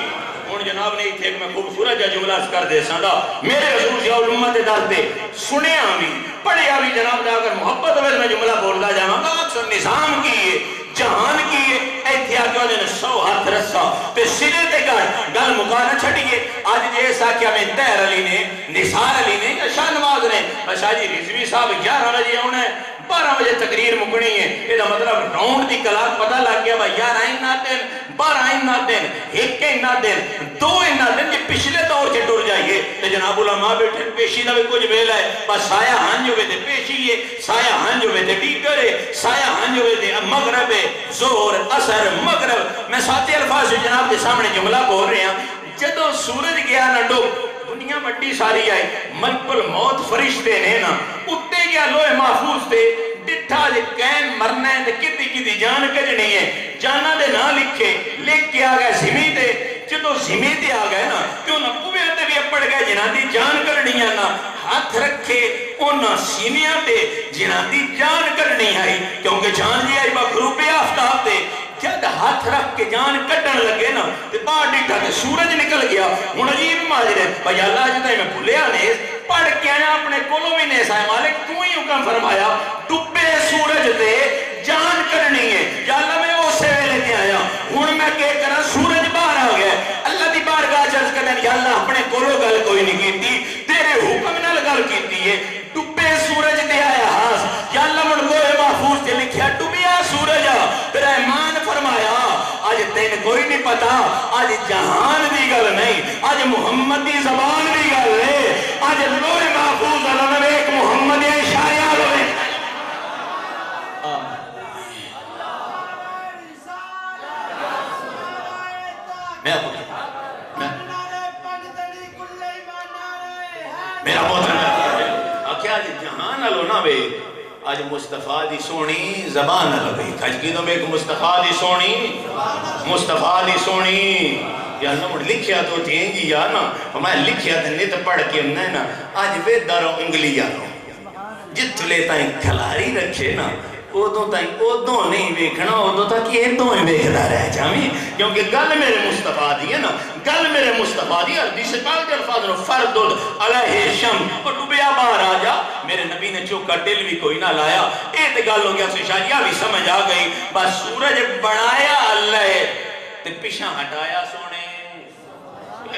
ہون جناب نے ایک میں خوبصورت جا جملہ کر دے ساندا میرے رسول سے اور امت دار دے سنے آمی پڑھے آمی جناب دا اگر محبت ہوئے میں جملہ بولتا جاؤں گا اکثر نظام کیے جہان کیے ایتھے آکے نے 100 ہاتھ رسا تے سرے تے گل مکانا چھڑیے. آج جیسا کیا میں تیر علی نے نثار علی نے یا شاہ نواز نے شاہ جی رضوی صاحب 11 بجے آنا ہے 12 بجے تقریر مکنی ہے. یہ دا مطلب راؤنڈ دی کلاک پتہ لگ گیا 11 ہی نہ دن 12 ہی نہ دن 1 ہی نہ دن 2 ہی نہ دن یہ پچھلے دور سے ٹر جائیے. تو جناب علماء بیٹھے پیشی دا بھی کچھ بیلا ہے بس سایہ ہنج ہوئے تھے پیشی ہے سایہ ہنج ہوئے تھے ڈیگر ہے سایہ ہنج ہوئے تھے مغرب ہے زور اثر مغرب. میں ساتھی الفاظ سے جناب کے سامنے جملہ بول رہے ہیں جدو سورج گیا نہ ڈوب دنیا بڑی ساری آئی ملک الموت فرشتے نے نا اتے گیا لوہ محفوظ تھے ڈٹھا جے کین مرنا ہے کتی کتی جان کجنی ہے جانا دے نہ لکھے لکھ کے آگئے زمین دے جدو زمین دے آگئے نا کیوں نہ کوئے تے بھی اپڑ گئے جنہ دی جان کرنی ہے نا ہاتھ رکھے انہاں سینیاں تے جنہاں دی جان کرنی آئی، کیونکہ جان جی آئی بغروب آفتاب تے جد ہاتھ رکھ کے جان کٹن لگے نا تے باہر ڈیٹھا تے سورج نکل گیا. ہن عجیب ماجر ہے بھائی اللہ جدے میں بھولیا نے پڑھ کے آیا اپنے کولوں بھی نہیں سائے مالک تو ہی حکم فرمایا ڈبے سورج تے جان کرنی ہے. یا اللہ میں اسے ویلے تے آیا ہن میں کہ کرا سورج باہر آ گیا. اللہ دی بارگاہ چرز کرنے یا اللہ اپنے کولوں گل کوئی نہیں کیتی تیرے حکم نال گل کیتی ہے. ڈبے سورج تے آیا ہاس یا اللہ من لوہے محفوظ تے لکھیا ڈبیا سورج تیرا ایمان فرمایا آج تین کوئی نہیں پتا آج جہان دی گل نہیں آج محمد دی زبان دی گل ہے. آج لوہے محفوظ اللہ نے ایک محمد اشارہ ہوئے میرا محترم آکھیا آج جہان نالو نہ وے آج مصطفیٰ دی سونی زبان نہ لگئی. کھج کی تو میں ایک مصطفیٰ دی سونی مصطفیٰ دی سونی یا اللہ مجھے لکھیا تو تھیں جی یا نا ہمیں لکھیا تھے نہیں تو پڑھ کے انہیں نا آج وے دارو انگلی جانو جت لے تائیں کھلاری رکھے نا ادوں تائیں ادوں نہیں ویکھنا ادوں تک یہ ادوں ہی ویکھنا رہ جامی کیونکہ گل میرے مصطفیٰ دی ہے نا گل میرے مصطفیٰ دی حدیث پاک دے الفاظ نے فرد علیہ شم اور ڈوبیا باہر آ جا میرے نبی نے چوکا دل بھی کوئی نہ لایا. ایت گل ہو گیا سشاریہ بھی سمجھ آ گئی بس سورج بنایا اللہ تے پیچھے ہٹایا سونے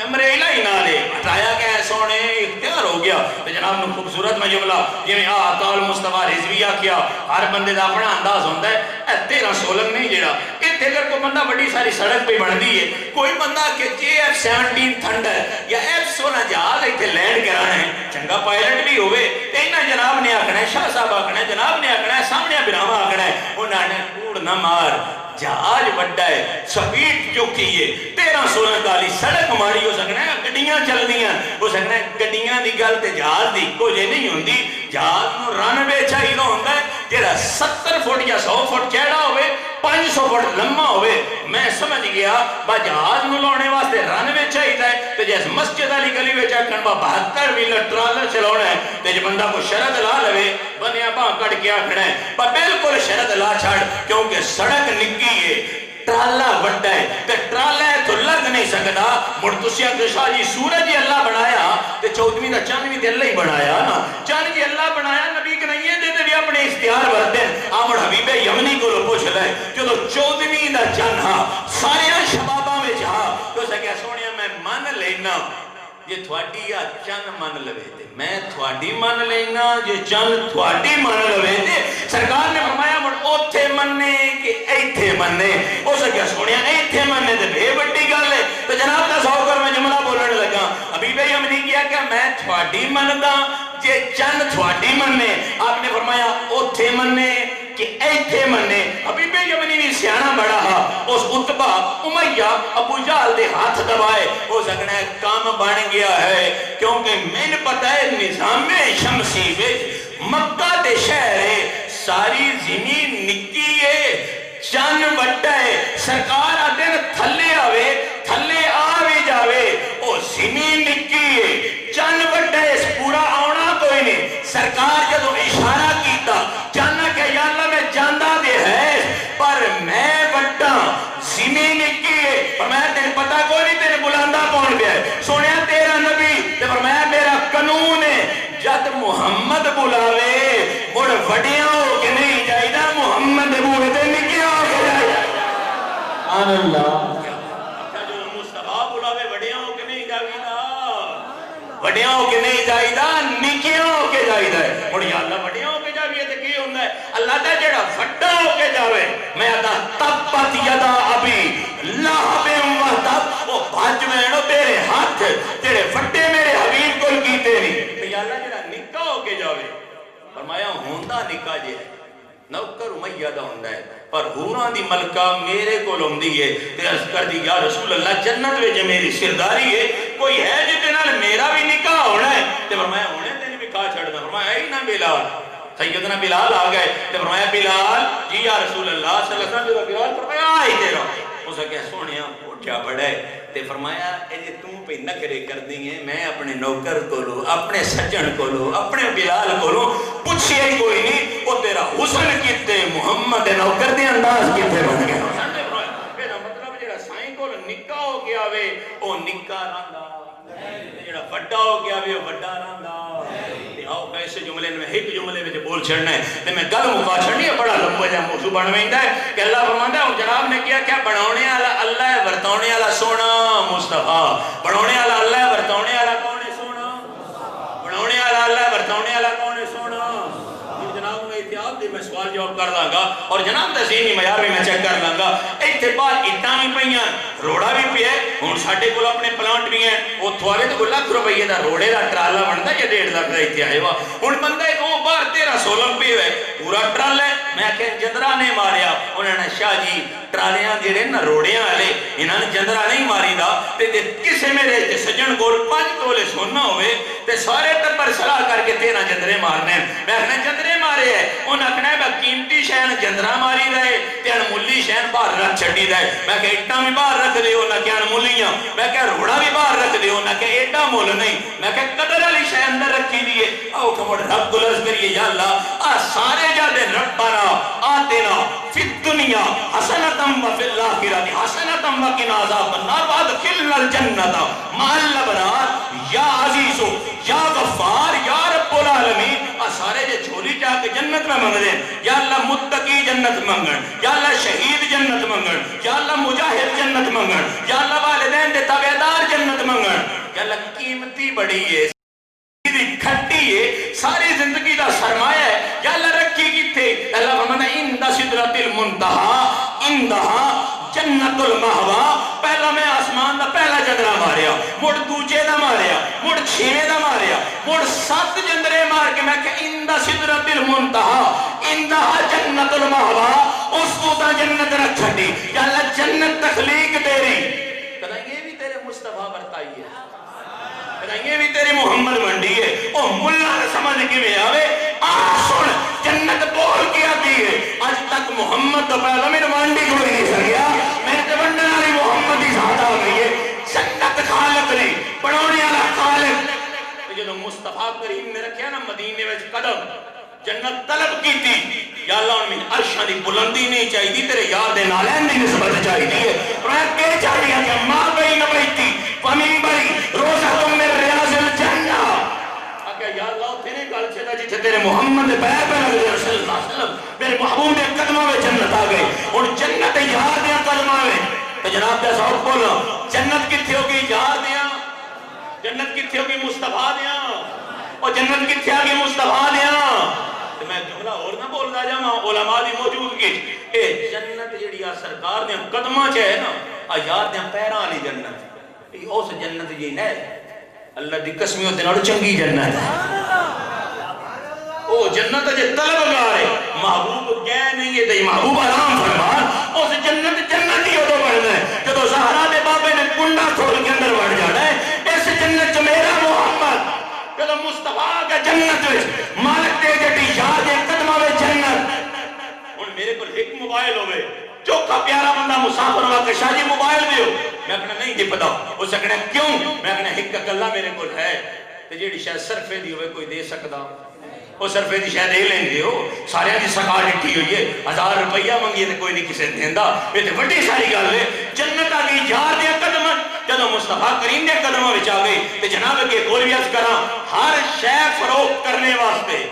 امرے الہی نالے ہٹایا گیا سونے اختیار ہو گیا. تو جناب نے خوبصورت میں جملہ یہ میں آتال مصطفیٰ رضویہ کیا ہر بندے دا اپنا انداز ہوندہ ہے. اے تیرا سولنگ نہیں جڑا اتھے اگر کوئی بندہ بڑی ساری سڑک پہ بڑھ دی ہے کوئی بندہ کہ JF-17 تھنڈر یا F-16 جہاز ایتھے لینڈ کرانا ہے چنگا پائلٹ بھی ہوئے تینا جناب نے آکھنا ہے شاہ صاحب آکھنا ہے جناب نے آکھنا ہے سامنے بناوا آکھنا ہے انہوں نے کوڑ نہ مار جہاز بڑھا ہے سپیٹ جو کیے 13-16 کالی سڑک ماری ہو سکنا ہے گڑیاں چل دیاں ہو سکنا ہے گڑیاں دی گل تے جہاز دی کو جے نہیں ہوندی جہاز نو رنوے چاہیے ہوندہ ہے جیڑا 70 فٹ یا 100 فٹ چیڑا ہوئے 500 فٹ لمبا ہوئے. میں سمجھ گیا با جہاز نو لونے واسطے رنوے چاہیے ہے تو جیسے مسجد علی گلی میں چاکن با 72 ویلر ٹرالر چلونا ہے تو جو بندہ کو شرط لا لوے بنیا باں کٹ کیا کھڑا ہے با بالکل شرط لا چھاڑ کیونکہ سڑک نکی ہے ٹرالا بڑھتا ہے تو ٹرالا ہے تو لگ نہیں سکتا مرتسیہ کشا جی سورج ہی اللہ بنایا تو 14ویں دا چاند بھی اللہ ہی بنایا نا چاند جی اللہ بنایا نبی کہ نہیں دے بھی اپنے اختیار بھرتے ہیں آمڑ حبیب یمنی کو لو پوچھ لائے جو تو 14ویں دا چاند ہاں سارے شبابہ میں جہاں تو سکیا سونیا میں مان لینا یہ تھواڑی یا چند مان لوے دے میں تھواڑی مان لینا یہ چند تھواڑی مان لوے دے. سرکار نے فرمایا مڑ اوتھے مننے کہ ایتھے مننے ہو سکیا سونیا ایتھے مننے دے بے بڑی گل ہے. تو جناب دا سوکر میں جملہ بولنے لگا حبیب یمنی کیا کہ میں تھواڑی مندہ یہ چند تھواڑی مننے آپ نے فرمایا اوتھے مننے کہ ایتھے مننے. حبیب یمنی بھی سیانہ بڑا ہا اس عطبہ امیہ ابو جہل دے ہاتھ دبائے ہو سکنا ہے کام بن گیا ہے کیونکہ میں نے پتہ ہے نظام شمسی وچ مکہ دے شہر ہے ساری زمین نکی ہے چند وڈا ہے سرکار آدھے تھلے آوے تھلے آوے جاوے او زمین نکی ہے چند وڈا ہے اس پورا آونا کوئی نہیں. سرکار جدو اشارہ کیتا جانا کہ یا اللہ میں جاندہ دے ہے پر میں وڈا زمین نکی ہے فرمایا تیرے پتہ کوئی نہیں تیرے بلاندہ کون گیا ہے سونیا تیرا نبی تے فرمایا میرا قانون ہے جد محمد بلاوے مڑ وڈیاں ہو کے نہیں جائے دا محمد بوئے دے نکیاں ہو کے جائے آن اللہ جو مصطفیٰ بلاوے وڈیاں ہو کے نہیں جائے دا وڈیاں ہو کے نہیں جائے دا نکیاں ہو کے جائے دا مڑ یا اللہ وڈیاں ہو کے جائے تو کی ہوندہ ہے اللہ دا جڑا وڈا ہو کے جاوے میں آتا تبت یدا ابی لہب وحدب وہ بھاج میں نو تیرے ہاتھ تیرے وڈے میرے حبیب کو کیتے نہیں تو یا اللہ جڑا نکاح ہو کے جاوے فرمایا ہوندہ نکاح جے ہے نوکر امیہ دا ہوندہ ہے پر حوران دی ملکہ میرے کو لوندی ہے تے عرض کر دی یا رسول اللہ جنت وے جو میری سرداری ہے کوئی ہے جتے نال میرا بھی نکاح ہونا ہے تے فرمایا ہونے تینے بھی کہا چھڑ دا فرمایا اے نا بلال سیدنا بلال آ گئے تے فرمایا بلال جی یا رسول اللہ صلی اللہ علیہ وسلم بلال فرمایا آئی تیرا اس نے کہا سونے اٹھیا بڑا ہے تے فرمایا اے جے توں پہ نخرے کر دی ہیں میں اپنے نوکر کولو اپنے سجن کولو اپنے بلال کولو پوچھیا ہی کوئی نہیں وہ تیرا حسن کیتے محمد نوکر دے انداز کیتے بن گیا مطلب جڑا سائیں کول نکاح ہو گیا وے او نکاح رہندا جڑا بڑا ہو گیا وے او بڑا رہندا آؤ کیسے جملے میں ایک جملے میں بول چھڑنا ہے تے میں گل مکا چھڑنی ہے بڑا لمبا جہا موضوع بن ویندا ہے کہ اللہ فرماندا ہے جناب نے کیا کیا بناونے والا اللہ ہے ورتاونے والا سونا مصطفیٰ بناونے والا اللہ ہے ورتاونے والا کون ہے سونا بناونے والا اللہ ہے ورتاونے والا کون ہے سونا جناب میں اتحاد دی میں سوال جواب کر لاں گا اور جناب دا ذہنی معیار بھی میں چیک کر لاں گا ایتھے بعد اٹاں بھی پئیاں روڑا بھی پیا ہن ساڈے کول اپنے پلانٹ بھی ہیں او تھوڑے تے لاکھ روپے دا روڑے دا ٹرالا بندا یا 1.5 لاکھ دا ایتھے آئے وا ہن بندہ ایک او باہر 1300 روپے ہے پورا ٹرالا ہے میں کہ جندرا نے ماریا انہاں نے شاہ جی ٹرالیاں جڑے نا روڑیاں والے انہاں نے جندرا نہیں ماری دا تے کسے میرے تے سجن کول 5 تولے سونا ہوئے تے سارے ٹبر صلاح کر کے 13 جندرے مارنے میں کہنا جندرے مارے ہے انہاں کہنا ہے قیمتی شہن جندرا ماری رہے تے انمولی شہن باہر رکھ چھڈی دے میں کہ اٹاں بھی باہر رکھ دیو نہ کہ انمولیاں میں کہ روڑا بھی باہر رکھ دیو نہ کہ ایڈا مول نہیں میں کہ قدر والی شے اندر رکھی دیے او کھمڑ رب کو عرض کریے یا اللہ آ سارے جادے ربنا آتنا فی الدنیا حسنتم و فی الاخرۃ حسنتم و قنا عذاب النار وادخلنا الجنۃ مع الابرار یا عزیز یا غفار یا رب العالمین آ سارے جے جھولی چاہ کے جنت میں منگ دیں یا اللہ متقی جنت منگن یا اللہ شہید جنت منگن یا اللہ مجاہد جنت منگن یا اللہ والدین دے تابعدار جنت منگن یا اللہ قیمتی بڑی ہے کھٹی ہے ساری زندگی دا سرمایہ ہے یا اللہ رکھی کی تھے اللہ فرمانا اندہ صدرت المنتہا اندہا جنت المحوا پہلا میں آسمان دا پہلا جندرہ ماریا مڑ دوجے دا ماریا مڑ چھیوے دا ماریا مڑ 7 جندرے مار کے میں کہ اندہ صدرت المنتہا اندہا جنت المحوا اس کو دا جنت رکھ چھٹی یا اللہ جنت تخلیق تیری کہنا یہ بھی تیرے مصطفیٰ برتائی ہے یہ بھی تیری محمد منڈی ہے او ملہ نے سمجھ کے میں آوے آسن جنت بول کیا دی ہے آج تک محمد تو پہلا میرے منڈی کوئی نہیں سکیا میرے تے بندن آلی محمد ہی ساتھ آ گئی ہے جنت خالق نہیں پڑھونے والا خالق جب مصطفیٰ کریم نے رکھیا نا مدینے میں قدم جنت طلب کی تھی یا اللہ ان میں عرشہ دی بلندی نہیں چاہی دی تیرے یاد نالین دی نسبت چاہی دی ہے میں کہہ چاہی ہے کہ ماں بئی نبیتی فمین بری روزہ تم میں ریاض الجنہ آگیا یا اللہ تیرے گل چھتا جیتے تیرے محمد بیر پر لگ جائے صلی اللہ علیہ وسلم میرے محبوب نے قدمہ میں جنت آ گئی اور جنت یاد دیا قدمہ میں تو جناب دیا صاحب بولنا جنت کی تھی ہوگی یاد دیا جنت کی تھی ہوگی مصطفیٰ دیا اور جنت کی تھی ہوگی مصطفیٰ دیا تو میں جملہ اور نہ بول دا جا علماء دی موجود کی اے جنت جڑی آ سرکار دیا قدمہ چاہے نا آیات دیا پیران علی جنت اس جنت جی نے اللہ دی قسمی ہوتے ناڑو چنگی جنت ہے او جنت جے طلب گارے محبوب کہہ نہیں ہے تے محبوب آرام فرمان اس جنت جنت ہی ہوتو بڑھنا ہے جدو زہرا دے بابے نے کنڈا کھول کے اندر بڑھ جانا ہے اس جنت جو میرا محمد جدو مصطفیٰ کا جنت مالک دے جٹی یاد ہے قدمہ میں جنت ان میرے کو ایک موبائل ہوئے چوکا پیارا بندہ مسافر ہوا کہ شاہ جی موبائل دیو میں کہنا نہیں دی پتا اس سے کہنا کیوں میں کہنا ایک گلہ میرے کو ہے تے جیڑی شاید صرفے دی ہوئے کوئی دے سکتا وہ صرفے دی شاید دے لیں دے ہو سارے دی سکار اٹھی ہوئی ہے 1000 روپیہ منگی تے کوئی نہیں کسے دیندہ یہ تے بڑی ساری گل ہے جنت آگئی یار دیا قدم جدو مصطفیٰ کریم دے قدموں وچ آ گئی تے جناب کے گولیاز کراں ہر شے فروخت کرنے واسطے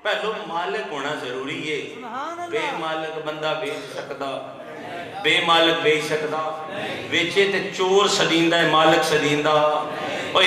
پہلو مالک ہونا ضروری ہے بے مالک بندہ بیچ سکتا بے مالک بیچ سکتا بیچے تے چور سدیندہ ہے مالک سدیندہ اوہ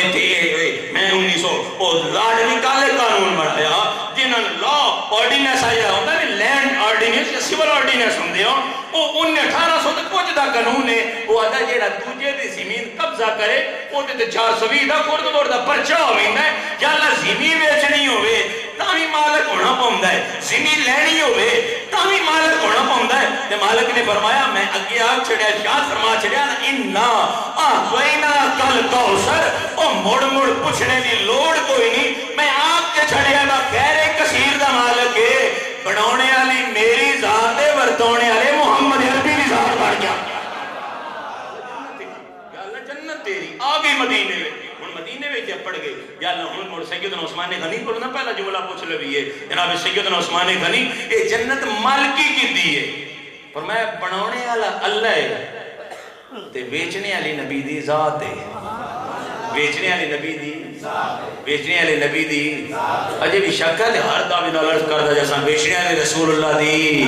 میں 1900 لاڈ نکالے قانون بڑھایا جنہاں لا آرڈیننس آیا ہوتا ہے لینڈ آرڈیننس یا سیول آرڈیننس ہوں دے ہوں وہ 1800 تک کچھ دا قانون ہے وہ آدھا جیڑا دوجے دی زمین قبضہ کرے وہ تے 420 دا خورد بورد دا پرچہ ہوئیندہ ہے یا اللہ زمین بیچنی ہوئے تاہی مالک ہونا پہندا ہے زمین لینی ہوئے تاہی مالک ہونا پہندا ہے تے مالک نے فرمایا میں اگے آگ چھڑیا شاہ فرما چھڑیا اِنَّا آخوئینا کل کوثر او مڑ مڑ پوچھنے دی لوڑ کوئی نہیں میں آگ کے چھڑیا دا خیر کثیر دا مالک ہے بڑھونے والی میری ذات ہے ورتونے والے محمد عربی دی ذات بڑھ گیا یا اللہ مڑ سیدنا عثمان غنی کو نہ پہلا جملہ پوچھ لے بھی ہے جناب سیدنا عثمان غنی اے جنت مالکی کی دی ہے فرمایا بناونے والا اللہ ہے تے بیچنے والی نبی دی ذات ہے بیچنے والی نبی دی بیچنے والے نبی دی اجے بھی شک ہے ہر دعوی نال عرض کردا جیسا بیچنے والے رسول اللہ دی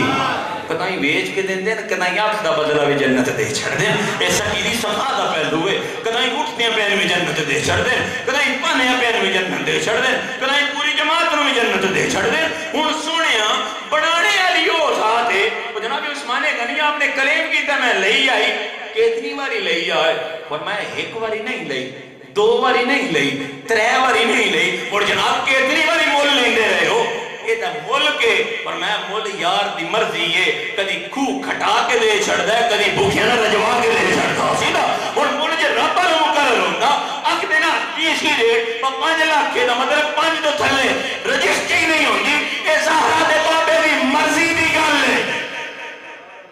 کدائیں بیچ کے دیندے نا کدائیں آنکھ دا بدلہ بھی جنت دے چھڑ دیں اے سکیری صفحہ دا پہلو ہے کدائیں اٹھتیاں پہن میں جنت دے چھڑ دیں کدائیں پانیاں پہن میں جنت دے چھڑ دیں کدائیں پوری جماعت میں جنت دے چھڑ دیں ہن سونیاں بنانے والی او ذات ہے وہ جناب عثمان غنی آپ نے کلیم کیتا میں لئی آئی کتنی باری لئی آئے فرمایا ایک باری نہیں لئی دو باری نہیں لئی ترے باری نہیں لئی اور جناب کتنی باری مول لیندے رہے ہو یہ تا مول کے پر میں مول یار دی مرضی ہے کدی کھو کھٹا کے دے چھڑ دے کدی بھوکیاں نہ رجوا کے دے چھڑ دا سیدھا اور مول جے رب نو مقرر ہوندا اک دینا پیشی ریٹ 5 لاکھ دا مطلب 5 تو تھلے رجسٹری نہیں ہوندی اے زہرا دے بابے دی مرضی دی گل ہے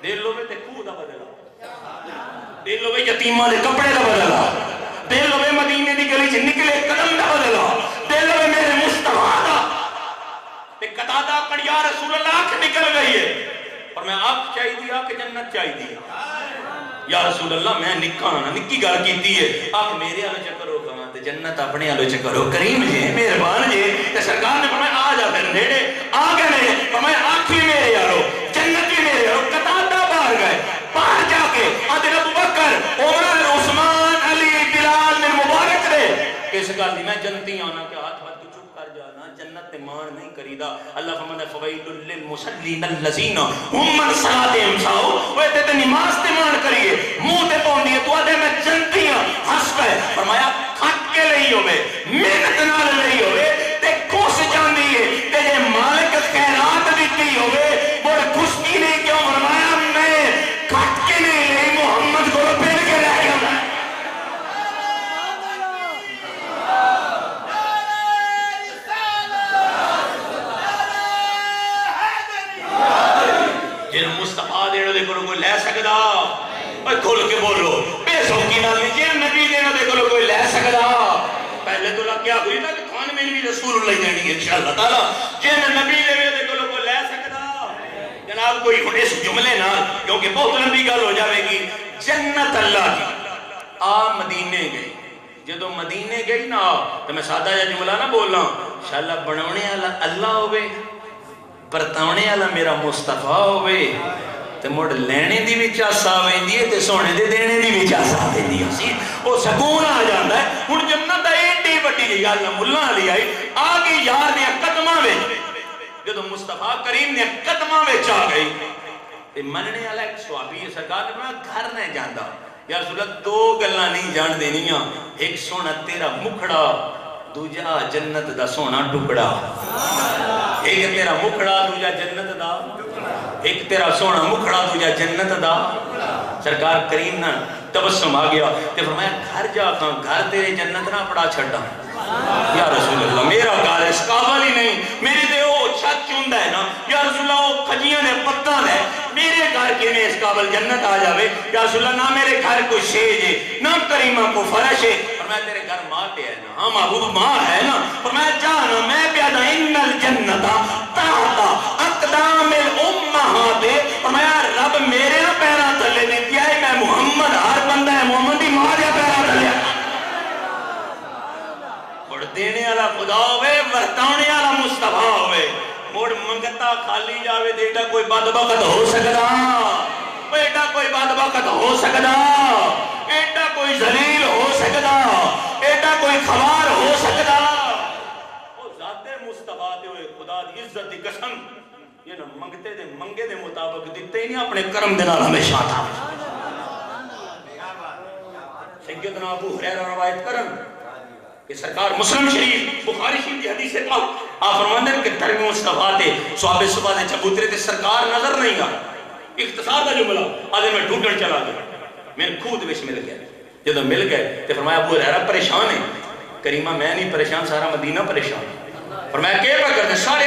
دل لو تے کھو دا بدلا دل لو یتیماں دے کپڑے دا بدلا دل لو مدینے دی گلی چ نکلے قدم دا بدلا دل لو میرے مصطفیٰ دا تے قطادہ کڑ یا رسول اللہ آنکھ نکل گئی ہے اور میں آنکھ چاہی دی آنکھ جنت چاہی دی یا رسول اللہ میں نکانا نکی گل کیتی ہے آنکھ میرے آلو چکرو کہاں تے جنت اپنے آلو چکرو کریم جے مہربان جے تے سرکار نے فرمایا آ جا پھر نیڑے آگے نے فرمایا آنکھ بھی میرے آلو جنت بھی میرے آلو قطادہ باہر گئے باہر جا کے حضرت ابو بکر عمر عثمان علی بلال نے مبارک دے اس گل دی میں جنتی آنا کہ ہاتھ ہاتھ کی چپ کر جانا جنت تے مان نہیں کریدا اللہ فرماتا ہے فویل للمصلین الذین هم من صلاتهم ساہون وہ تے نماز تے مان کریے منہ تے پوندی ہے تو آدھے میں جنتی ہاں ہنس پہ فرمایا کھٹ کے لئی ہوئے محنت نال لئی ہوئے تے کوس جاندی ہے تے جے مالک خیرات دیتی ہوئے بڑا خوشکی نہیں کیوں فرمایا میں کھٹ کے نہیں لئی محمد کو پھر کے رہ گیا جن مصطفیٰ دینے دے کلو کوئی لے سکدا اوہ کھول کے بولو بے سوکی نال جن نبی دینے دے کلو کوئی لے سکدا پہلے تو لگ کیا ہوئی تھا کہ کھانے میں بھی رسول اللہ دینی ہے انشاءاللہ تعالیٰ جن نبی دینے دے کلو کوئی لے سکدا جناب کوئی ہن اس جملے نال کیونکہ بہت لمبی گل ہو جاوے گی جنت اللہ کی آ مدینے گئی جدو مدینے گئی نا تو میں سادہ یا جملہ نہ بولنا انشاءاللہ بناونے والا اللہ ہوئے پرتاونے والا میرا مصطفیٰ ہوئے تے مڑ لینے دی بھی چاسا ویندی ہے تے سونے دے دینے دی بھی چاسا ویندی ہے وہ سکون آ جاتا ہے ہن جنت ایڈی وڈی جی گل ملہ علی آئی آگے یار دیا قدماں وچ جدو مصطفیٰ کریم نے قدماں وچ آ گئی تے مننے والا ایک صحابی ہے سرکار نے میں گھر نہیں جاندا یا رسول اللہ دو گلاں نہیں جان دینیاں ایک سونا تیرا مکھڑا دوجا جنت دا سونا ٹکڑا ایک تیرا مکھڑا دوجا جنت دا ایک تیرا سونا مکھڑا دوجا جنت دا سرکار کریم نہ تبسم آ گیا تے فرمایا گھر جا کھاں گھر تیرے جنت نہ پڑا چھڑا یا رسول اللہ میرا گھر اس قابل ہی نہیں میری تے وہ چھت چوندہ ہے نا یا رسول اللہ وہ کھجیاں نے پتہ ہے میرے گھر کے میں اس قابل جنت آ جاوے یا رسول اللہ نہ میرے گھر کو شیج ہے نہ کریمہ کو فرش ہے فرمایا تیرے گھر ماں پہ ہے نا ہاں محبوب ماں ہے نا فرمایا جانا میں پیادا ان الجنتا تاہتا اقدام الامہات فرمایا رب میرے پیرا تلے نہیں کیا ہے میں محمد ہر بندہ ہے محمد ہی ماں دیا پیرا تلے مڑ دینے والا خدا ہوئے ورتاونے والا مصطفیٰ ہوئے مڑ منگتا خالی جاوے دیٹا کوئی بدبخت ہو سکدا بیٹا کوئی بدبخت ہو سکدا بیٹا کوئی ذلیل ہو سکدا بیٹا کوئی خوار ہو سکدا وہ ذات مصطفیٰ دے ہوئے خدا دی عزت دی قسم یہ نہ منگتے دے منگے دے مطابق دیتے ہی نہیں اپنے کرم دے نال ہمیشہ تھا سیدنا ابو ہریرہ روایت کرن کہ سرکار مسلم شریف بخاری شریف کی حدیث پاک آپ فرماندے ہیں کہ ترک مصطفیٰ تے صحابہ صبح دے چبوترے تے سرکار نظر نہیں گا اختصار دا جملہ آدھے میں ڈھونڈن چلا گیا میں خود وچ مل گیا جدو مل گئے تے فرمایا ابو ہریرہ پریشان ہے کریمہ میں نہیں پریشان سارا مدینہ پریشان فرمایا کہ پہ کرتے سارے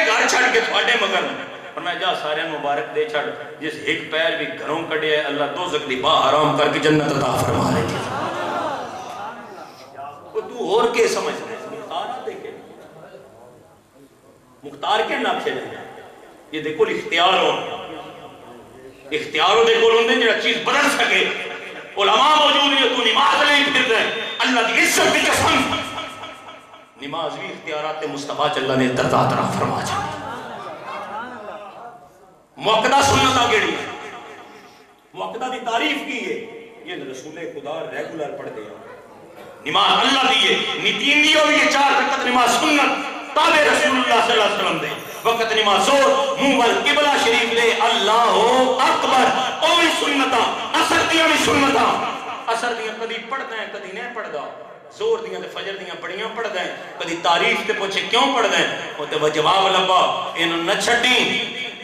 گھر چھڑ کے تھوڑے مگر فرمایا جا سارے مبارک دے چھڑ جس ایک پیر بھی گھروں کڑے ہے اللہ دوزخ دی باہ حرام کر کے جنت عطا فرما رہے تھے وہ تو اور کے سمجھ رہے مختار کے نقشے نے یہ دیکھو اختیار ہو اختیاروں دے کول ہوندے جڑا چیز بدل سکے علماء موجود نہیں تو نماز نہیں پھر رہے اللہ کی عزت کی قسم نماز بھی اختیارات مصطفیٰ اللہ نے درجہ عطا فرما چھڑی موقدہ سنتاں کیڑی موقدہ دی تعریف کی ہے یہ رسول خدا ریگولر پڑھتے ہیں نماز اللہ دیئے نیتین دیئے ہوئی 4 رکعت نماز سنت تابع رسول اللہ صلی اللہ علیہ وسلم دے وقت نماز زور منہ والقبلہ شریف لے اللہ اکبر او بھی سنتاں اثر دیاں بھی سنتاں اثر دیاں کدی پڑھدا ہے کدی نہیں پڑھدا زور دیاں تے فجر دیاں پڑھیاں پڑھدا ہے کدی تاریخ تے پوچھے کیوں پڑھدا ہے او تے جواب لبا اینوں نہ چھڈی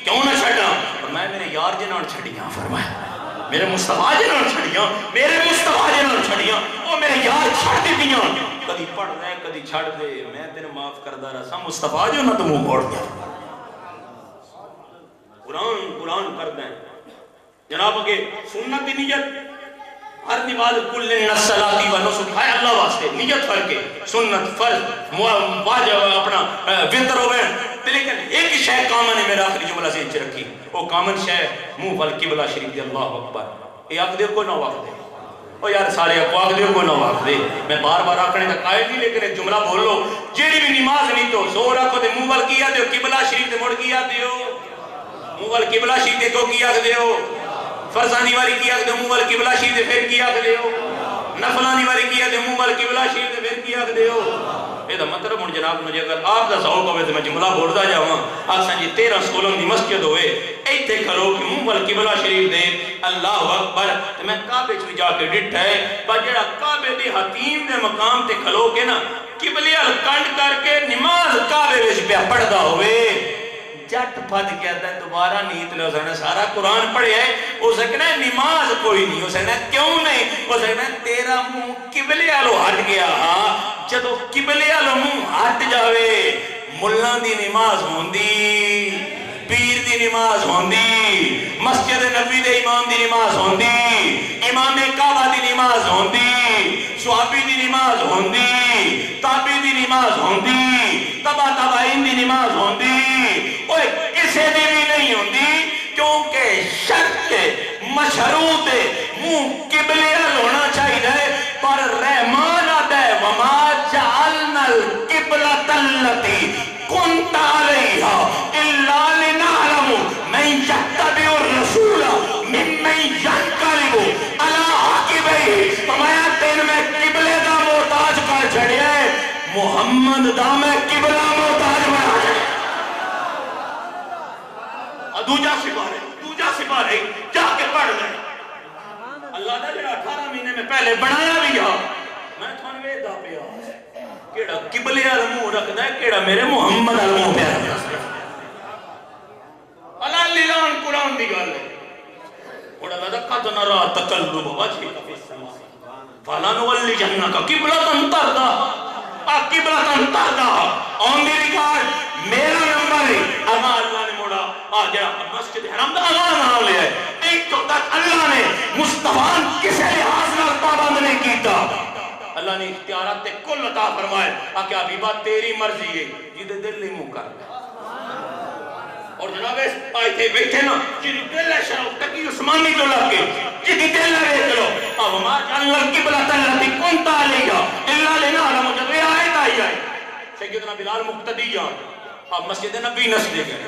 کیوں نہ چھڈاں میں میرے یار جے نال چھڈیاں فرمایا میرے مصطفیٰ جے نال چھڈیاں میرے مصطفیٰ جے نال چھڈیاں او میرے یار چھڈ دتیاں کدی پڑھ دے کدی چھڑ دے میں تیرے معاف کردا رہا سا مصطفیٰ جو نہ تو منہ موڑ دیا قرآن کر دیں جناب کے سنت دی نیت ہر نماز کل الصلاۃ و نسک ہے اللہ واسطے نیت کر کے سنت فرض واجب اپنا وتر ہوے لیکن ایک شے کامن ہے میرا آخری جملہ سے رکھی وہ کامن شے منہ والقبلہ شریف دی اللہ اکبر یہ آکھ دے کو نہ وقت دے او یار سارے اقواق دیو کو نہ وقت دے میں بار بار آکھنے کا قائل نہیں لیکن ایک جملہ بول لو جیڑی بھی نماز نہیں تو زور رکھو تے منہ والقبلہ دیو قبلہ شریف تے مڑ کیا دیو منہ والقبلہ شریف تے کو کیا دیو فرضانی والی کیا دیو منہ والقبلہ شریف تے پھر کیا دیو نفلانی والی کیا دیو منہ والقبلہ شریف تے پھر کیا دیو اے دا مطلب ہن جناب مجھے اگر آپ دا ذوق ہوے تے میں جملہ بولدا جاواں آساں جی 13 سکولوں دی مسجد ہوئے ایتھے کھلو کہ منہ والقبلہ شریف دے اللہ اکبر تے میں کعبے وچ جا کے ڈٹھا ہے پر جڑا کعبے دے حتیم دے مقام تے کھلو کے نا قبلے ال کنڈ کر کے نماز کعبے وچ پیا پڑھدا ہوئے جٹ پھد کے آتا ہے دوبارہ نیت لے اسے سارا قرآن پڑھے ہے اسے کہنا ہے نماز کوئی نہیں اسے کہنا ہے کیوں نہیں اسے کہنا ہے تیرا منہ قبلے آلو ہٹ گیا جدو قبلے آلو منہ ہٹ جاوے ملان دی نماز ہوندی پیر دی نماز ہوندی مسجد نبی دے امام دی نماز ہوندی امام کعبہ دی نماز ہوندی صحابی دی نماز ہوندی تابعی دی نماز ہوندی تبا تابعین دی نماز ہوندی اوے کسے دی بھی نہیں ہوندی کیونکہ شرط مشروط منہ قبلے ہونا چاہیے پر رحمان آتا ہے وما جعلنا القبلۃ التی کنت علیہا الا لنعلم من یتبع الرسول ممن ینقلب علی عقبیہ فرمایا تین میں قبلے دا محتاج کر چھڑیا ہے محمد دا میں قبلہ محتاج بنا چھڑیا دوجا سپارے جا کے پڑھ لیں اللہ دا جڑا 18 مہینے میں پہلے بنایا بھی ہاں میں تھوڑا ویدہ پیا کیڑا قبلے علمو رکھدا ہے کیڑا میرے محمد علمو پیا اللہ لیلان قرآن دی گل ہے اور اللہ دا قد نرا تقلب وجہک فی السماء فلنولیہنک قبلۃ ترضیھا قبلۃ ترضیھا آن دی ریکارڈ میرا نمبر ہے اما اللہ نے موڑا آجا مسجد حرام دا اللہ نہ لیا ہے ایک تو تک اللہ نے مصطفیٰ کسے لحاظ نہ پابند نہیں کیتا اللہ نے اختیارات کل عطا فرمائے کہ حبیبہ تیری مرضی ہے جدے دل نہیں منہ کر اور جناب اس آئی تھے بیٹھے نا جدی دل ہے شرف تکی عثمانی جو لگ کے جدی دل ہے چلو اب ہمارا جان لڑکی بلاتا اللہ کنتا علیہ اللہ لینا علم جب یہ آئے آئی آئے سیدنا بلال مقتدی جان اب مسجد نبی نسلے گئے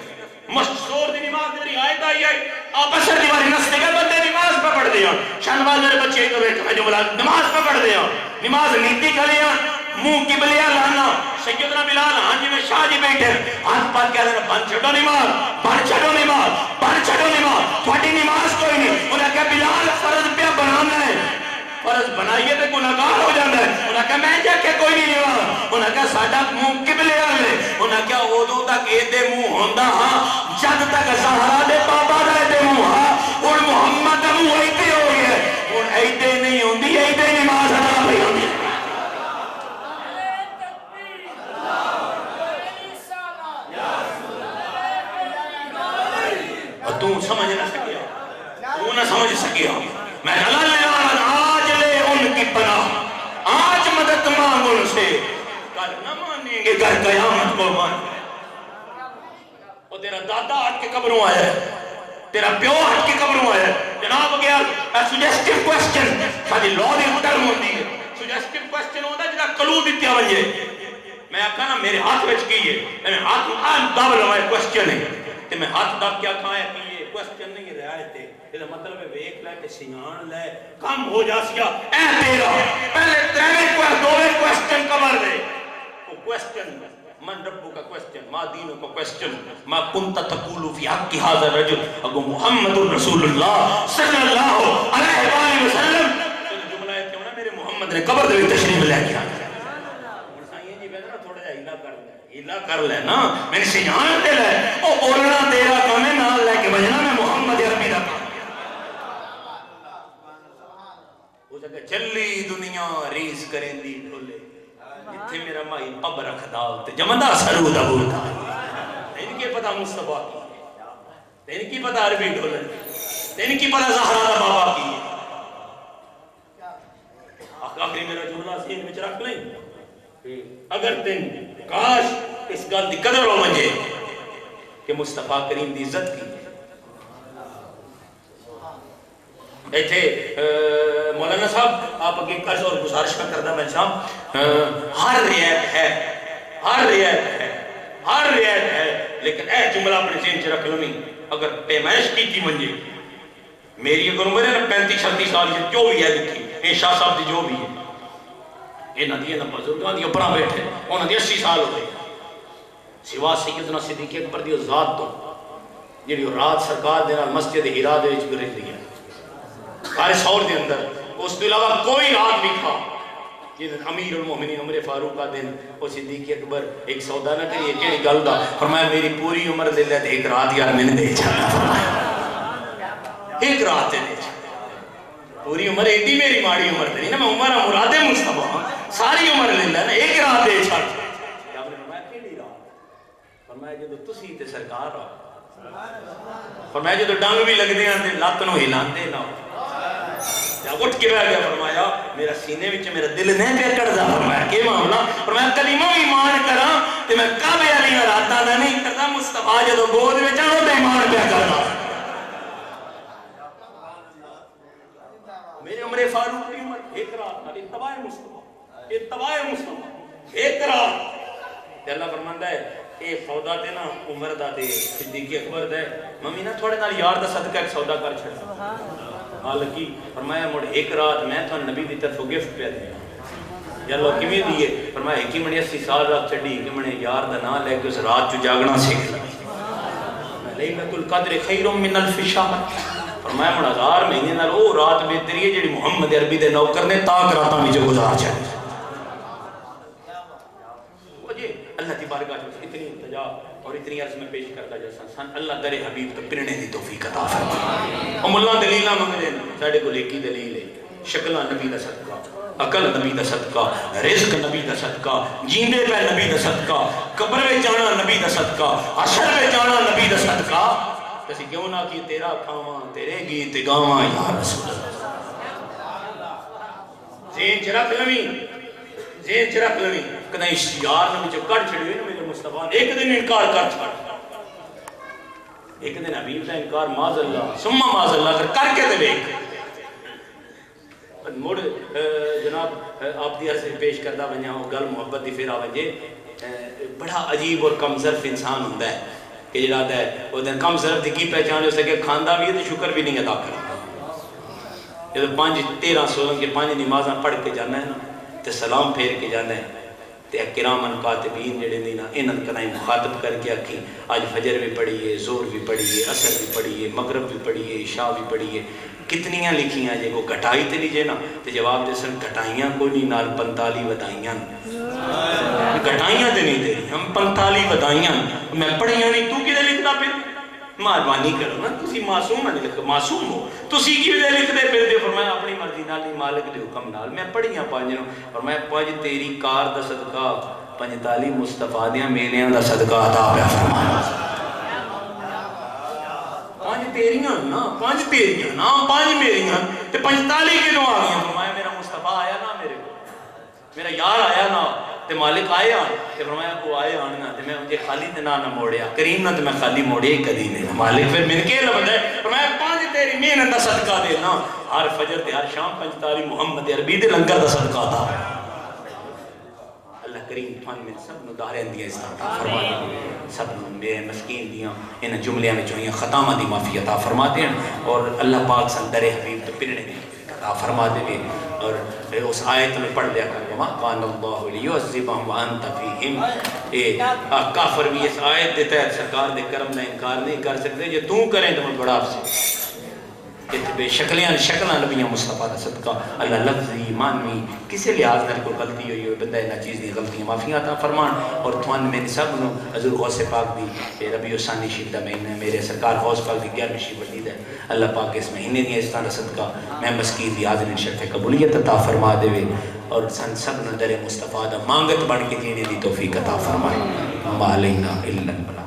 مشہور دی نماز میری آیت آئی ہے آپ اثر دیواری نسلے گئے بندے نماز پہ پڑھ دیا شانواز میرے بچے تو بیٹھ میں جو بلا نماز پہ پڑھ دیا نماز نیتی کھلیا منہ کی بلیا لانا سیدنا بلال ہاں جی میں شاہ جی بیٹھے ہاتھ پاک کہہ رہے بن چھڑو نماز بن چھڑو نماز بن چھڑو نماز تھوڑی نماز کوئی نہیں انہیں کہا بلال فرض پہ بنانا ہے فرض بنائیے تو گناہگار ہو جاتا ہے انہیں کہا میں جا کے کوئی نہیں نماز انہیں کہا ساڈا منہ قبلے والے انہیں کہا ادو تک اے دے منہ ہوندا ہاں جد تک زہرا دے بابا دے منہ ہاں ہن محمد دا منہ ایتے ہو گیا ہن ایتے نہیں ہوندی ایتے نماز ادا نہیں ہوندی تو سمجھ نہ سکیا تو نہ سمجھ سکیا میں اللہ آج لے ان کی پناہ آج مدد مانگ ان سے کل نہ مانیں گے گھر قیامت کو مان تیرا دادا ہٹ کے قبروں آیا ہے, تیرا پیو ہٹ کے قبروں آیا ہے. جناب اگر سجیسٹیو کوسچن ساری لاء دی ٹرم ہوندی ہے, سجیسٹیو کوسچن ہوندا جڑا کلو دتیا ونجے. میں آکھا نا میرے ہاتھ وچ کی ہے, میں ہاتھ دب لواں کوسچن ہے تے میں ہاتھ دب کے آکھاں ہے کی ہے کوسچن نہیں رعایت ہے. یہ مطلب ہے ویکھ لے تے سیان لے کم ہو جاسیا اے تیرا پہلے تریویں کو دوویں کوسچن کور دے. وہ کوسچن من ربو کا کوسچن, ما دینو کا کوسچن, ما کنت تقول فی حق هذا الرجل, اگو محمد رسول اللہ صلی اللہ علیہ وآلہ وسلم تو جملہ ہے کیوں نا میرے محمد نے قبر دے تشریف لے کے آیا. ہن سائیں جی بیٹھا تھوڑا جا ہیلا کر لے نا, میں سے جان تے لے او بولنا تیرا کام ہے, نال لے کے بجنا میں محمد عربی دا کام. وہ جگہ چلی دنیا ریس کریں دی ڈھولے, جتھے میرا مائی اب رکھ دال تے جمدہ سرود ابو دال. ان کی پتہ مصطفیٰ کی, ان کی پتہ عربی ڈھولن, ان کی پتہ زہرا دا بابا کی. آخری میرا جملہ ذہن وچ رکھ لیں, اگر تن کاش اس گل دی قدر ہو منجے کہ مصطفیٰ کریم دی عزت کی. ایتھے مولانا صاحب آپ اگے قرض اور گزارش کا کردہ میں صاحب ہر رعایت ہے, ہر رعایت ہے, ہر رعایت ہے, لیکن اے جملہ اپنے ذہن چ رکھ لو نہیں. اگر پیمائش کی منجے میری اگر عمر ہے نا 35-36 سال سے جو بھی ہے لکھی, اے شاہ صاحب دی جو بھی ہے, اے ندی نا بزرگاں دی اپنا بیٹھے انہاں دی 80 سال ہو گئے, سوا سیدنا صدیق اکبر دی ذات تو جڑی رات سرکار دے نال مسجد ہیرا دے وچ گزری ہے سارے سور دے اندر. اس کے علاوہ کوئی رات نہیں تھا جن امیر المومنین عمر فاروق کا دن وہ صدیق اکبر ایک سودا نہ کریے کیڑی گل دا, فرمایا میری پوری عمر دے لے تے ایک رات یار میں نے دے چھڑنا, فرمایا ایک رات دے پوری عمر ایڈی میری ماڑی عمر تے نہیں نا, میں عمر مراد مصطفیٰ ساری عمر لے لے نا ایک رات دے چھڑ. یا فرمایا کیڑی رات, فرمایا جدوں تسی تے سرکار آ, فرمایا جدوں ڈنگ بھی لگدے ہیں تے لت نو ہلاندے نہ, جب اٹھ کے بیٹھ گیا فرمایا میرا سینے وچ میرا دل نہیں پیا کڑدا. فرمایا کہ معاملہ, فرمایا کلمہ ایمان کراں تے میں کعبے والی راتاں دا نہیں کردا, مصطفیٰ جدوں گود وچ آؤ تے ایمان پیا کردا. میرے عمر فاروق کی عمر ایک رات نال اتباع مصطفیٰ, اتباع مصطفیٰ ایک رات. تے اللہ فرماندا ہے اے سودا تے نا عمر دا تے صدیق اکبر دا, ممی نا تھوڑے نال یار دا صدقہ ایک سودا کر چھڑا. حالانکہ فرمایا مڑ ایک رات میں تو نبی دی طرف گفٹ پہ دیا. یا اللہ کیویں دیے, فرمایا ایک ہی منی 80 سال رات چڑھی کہ منے یار دا نام لے کے اس رات چ جاگنا سیکھ لیا. لیلۃ القدر خیر من الف شہر, فرمایا مڑ 1000 مہینے نال او رات بہتری ہے جڑی محمد عربی دے نوکر نے تاک راتاں وچ گزار چھڈی. او جی اللہ دی بارگاہ وچ اتنی التجا اور اتنی عرض میں پیش کرتا جیسا سن اللہ در حبیب تو پرنے دی توفیق عطا فرمائے. او ملا دلیلاں منگدے ساڈے کول ایک ہی دلیل ہے, شکلاں نبی دا صدقہ, عقل نبی دا صدقہ, رزق نبی دا صدقہ, جیندے پہ نبی دا صدقہ, قبر وچ جانا نبی دا صدقہ, حشر وچ جانا نبی دا صدقہ. کسی کیوں نہ کی تیرا کھاواں تیرے گیت گاواں یا رسول اللہ. ذہن چ رکھ لویں, ذہن چ رکھ لویں, کدی یار نے وچ کڈ چھڑی ہوئی میرے مصطفیٰ نے ایک دن انکار کر چھڑ, ایک دن حبیب دا انکار معاذ اللہ ثم معاذ اللہ کر کے تے ویکھ. مڑ جناب آپ دی عرض پیش کردا ونجا او گل محبت دی پھر آ ونجے. بڑا عجیب اور کم ظرف انسان ہوندا ہے کہ جڑا ہے او دن کم ظرف دی کی پہچان ہو سکے, کھاندا بھی ہے تے شکر بھی نہیں ادا کردا. جب 5 13 16 کے 5 نمازاں پڑھ کے جانا ہے نا تے سلام پھیر کے جانا ہے تے کرامن کاتبین جڑے نے نا انہاں کدی مخاطب کر کے آکھی اج فجر بھی پڑھیے, زور بھی پڑھیے, عصر بھی پڑھیے, مغرب بھی پڑھیے, عشاء بھی پڑھیے, کتنیاں لکھیاں جے کو گھٹائی تے نہیں جے نا تے جواب دے سن گھٹائیاں کوئی نہیں نال 45 ودائیاں, گھٹائیاں تے نہیں دے ہم 45 ودائیاں میں پڑھیاں نہیں, تو کدے لکھدا پھر مہربانی کرو نا, تسی معصوم نہیں لکھ, معصوم ہو تسی کیویں لکھ دے پھر دے. فرمایا اپنی مرضی نال نہیں مالک دے حکم نال میں پڑھیاں 5 نو. فرمایا 5 تیری کار دا صدقہ, 45 مصطفیٰ دیاں میلیاں دا صدقہ عطا پیا فرمایا. 5 تیریاں نا, 5 تیریاں نا, 5 میریاں تے 45 کیوں آ گئیاں. فرمایا میرا مصطفیٰ آیا نا, میرے میرا یار آیا نا تے مالک آئے آن تے فرمایا کو آئے آن نا تے میں مجھے خالی تے نہ موڑیا کریم نہ تے میں خالی موڑیا ہی کدی نہیں مالک پھر من کے لبدا ہے فرمایا 5 تیری محنت دا صدقہ دینا ہر فجر تے ہر شام 5 تاری محمد عربی دے لنگر دا صدقہ تھا اللہ کریم تھان میں سب نو داریں دیا اس عطا فرما دے سب میرے مسکین دیاں ان جملیاں میں جو ہیں خطامہ دی معافی عطا فرما دیں اور اللہ پاک سندر حبیب تو پرنے دی عطا فرما دے اور اس آیت میں پڑھ لیا کر وما قان اللہ لیعذبہم وانت فیہم کافر بھی اس آیت دیتا ہے سرکار دے کرم نہ انکار نہیں کر سکتے جو توں کریں تو میں بڑا افسوس بے شکلیاں نبیاں مصطفیٰ دا صدقہ اللہ لفظی مانوی کسی لحاظ نہ کوئی غلطی ہوئی ہوئی بندہ نہ چیز دی غلطیاں معافی عطا فرمان اور تھوان میں سب نو حضور غوث پاک دی ربیع الثانی شریف دا مہینہ میرے سرکار غوث پاک دی 11ویں شریف وردی ہے اللہ پاک اس مہینے دی اس طرح صدقہ میں مسکین دی حاضرین شرف قبولیت عطا فرما دے اور سن سب نو در مصطفیٰ دا مانگت بن کے جینے دی توفیق عطا فرمائے وما علینا الا البلاغ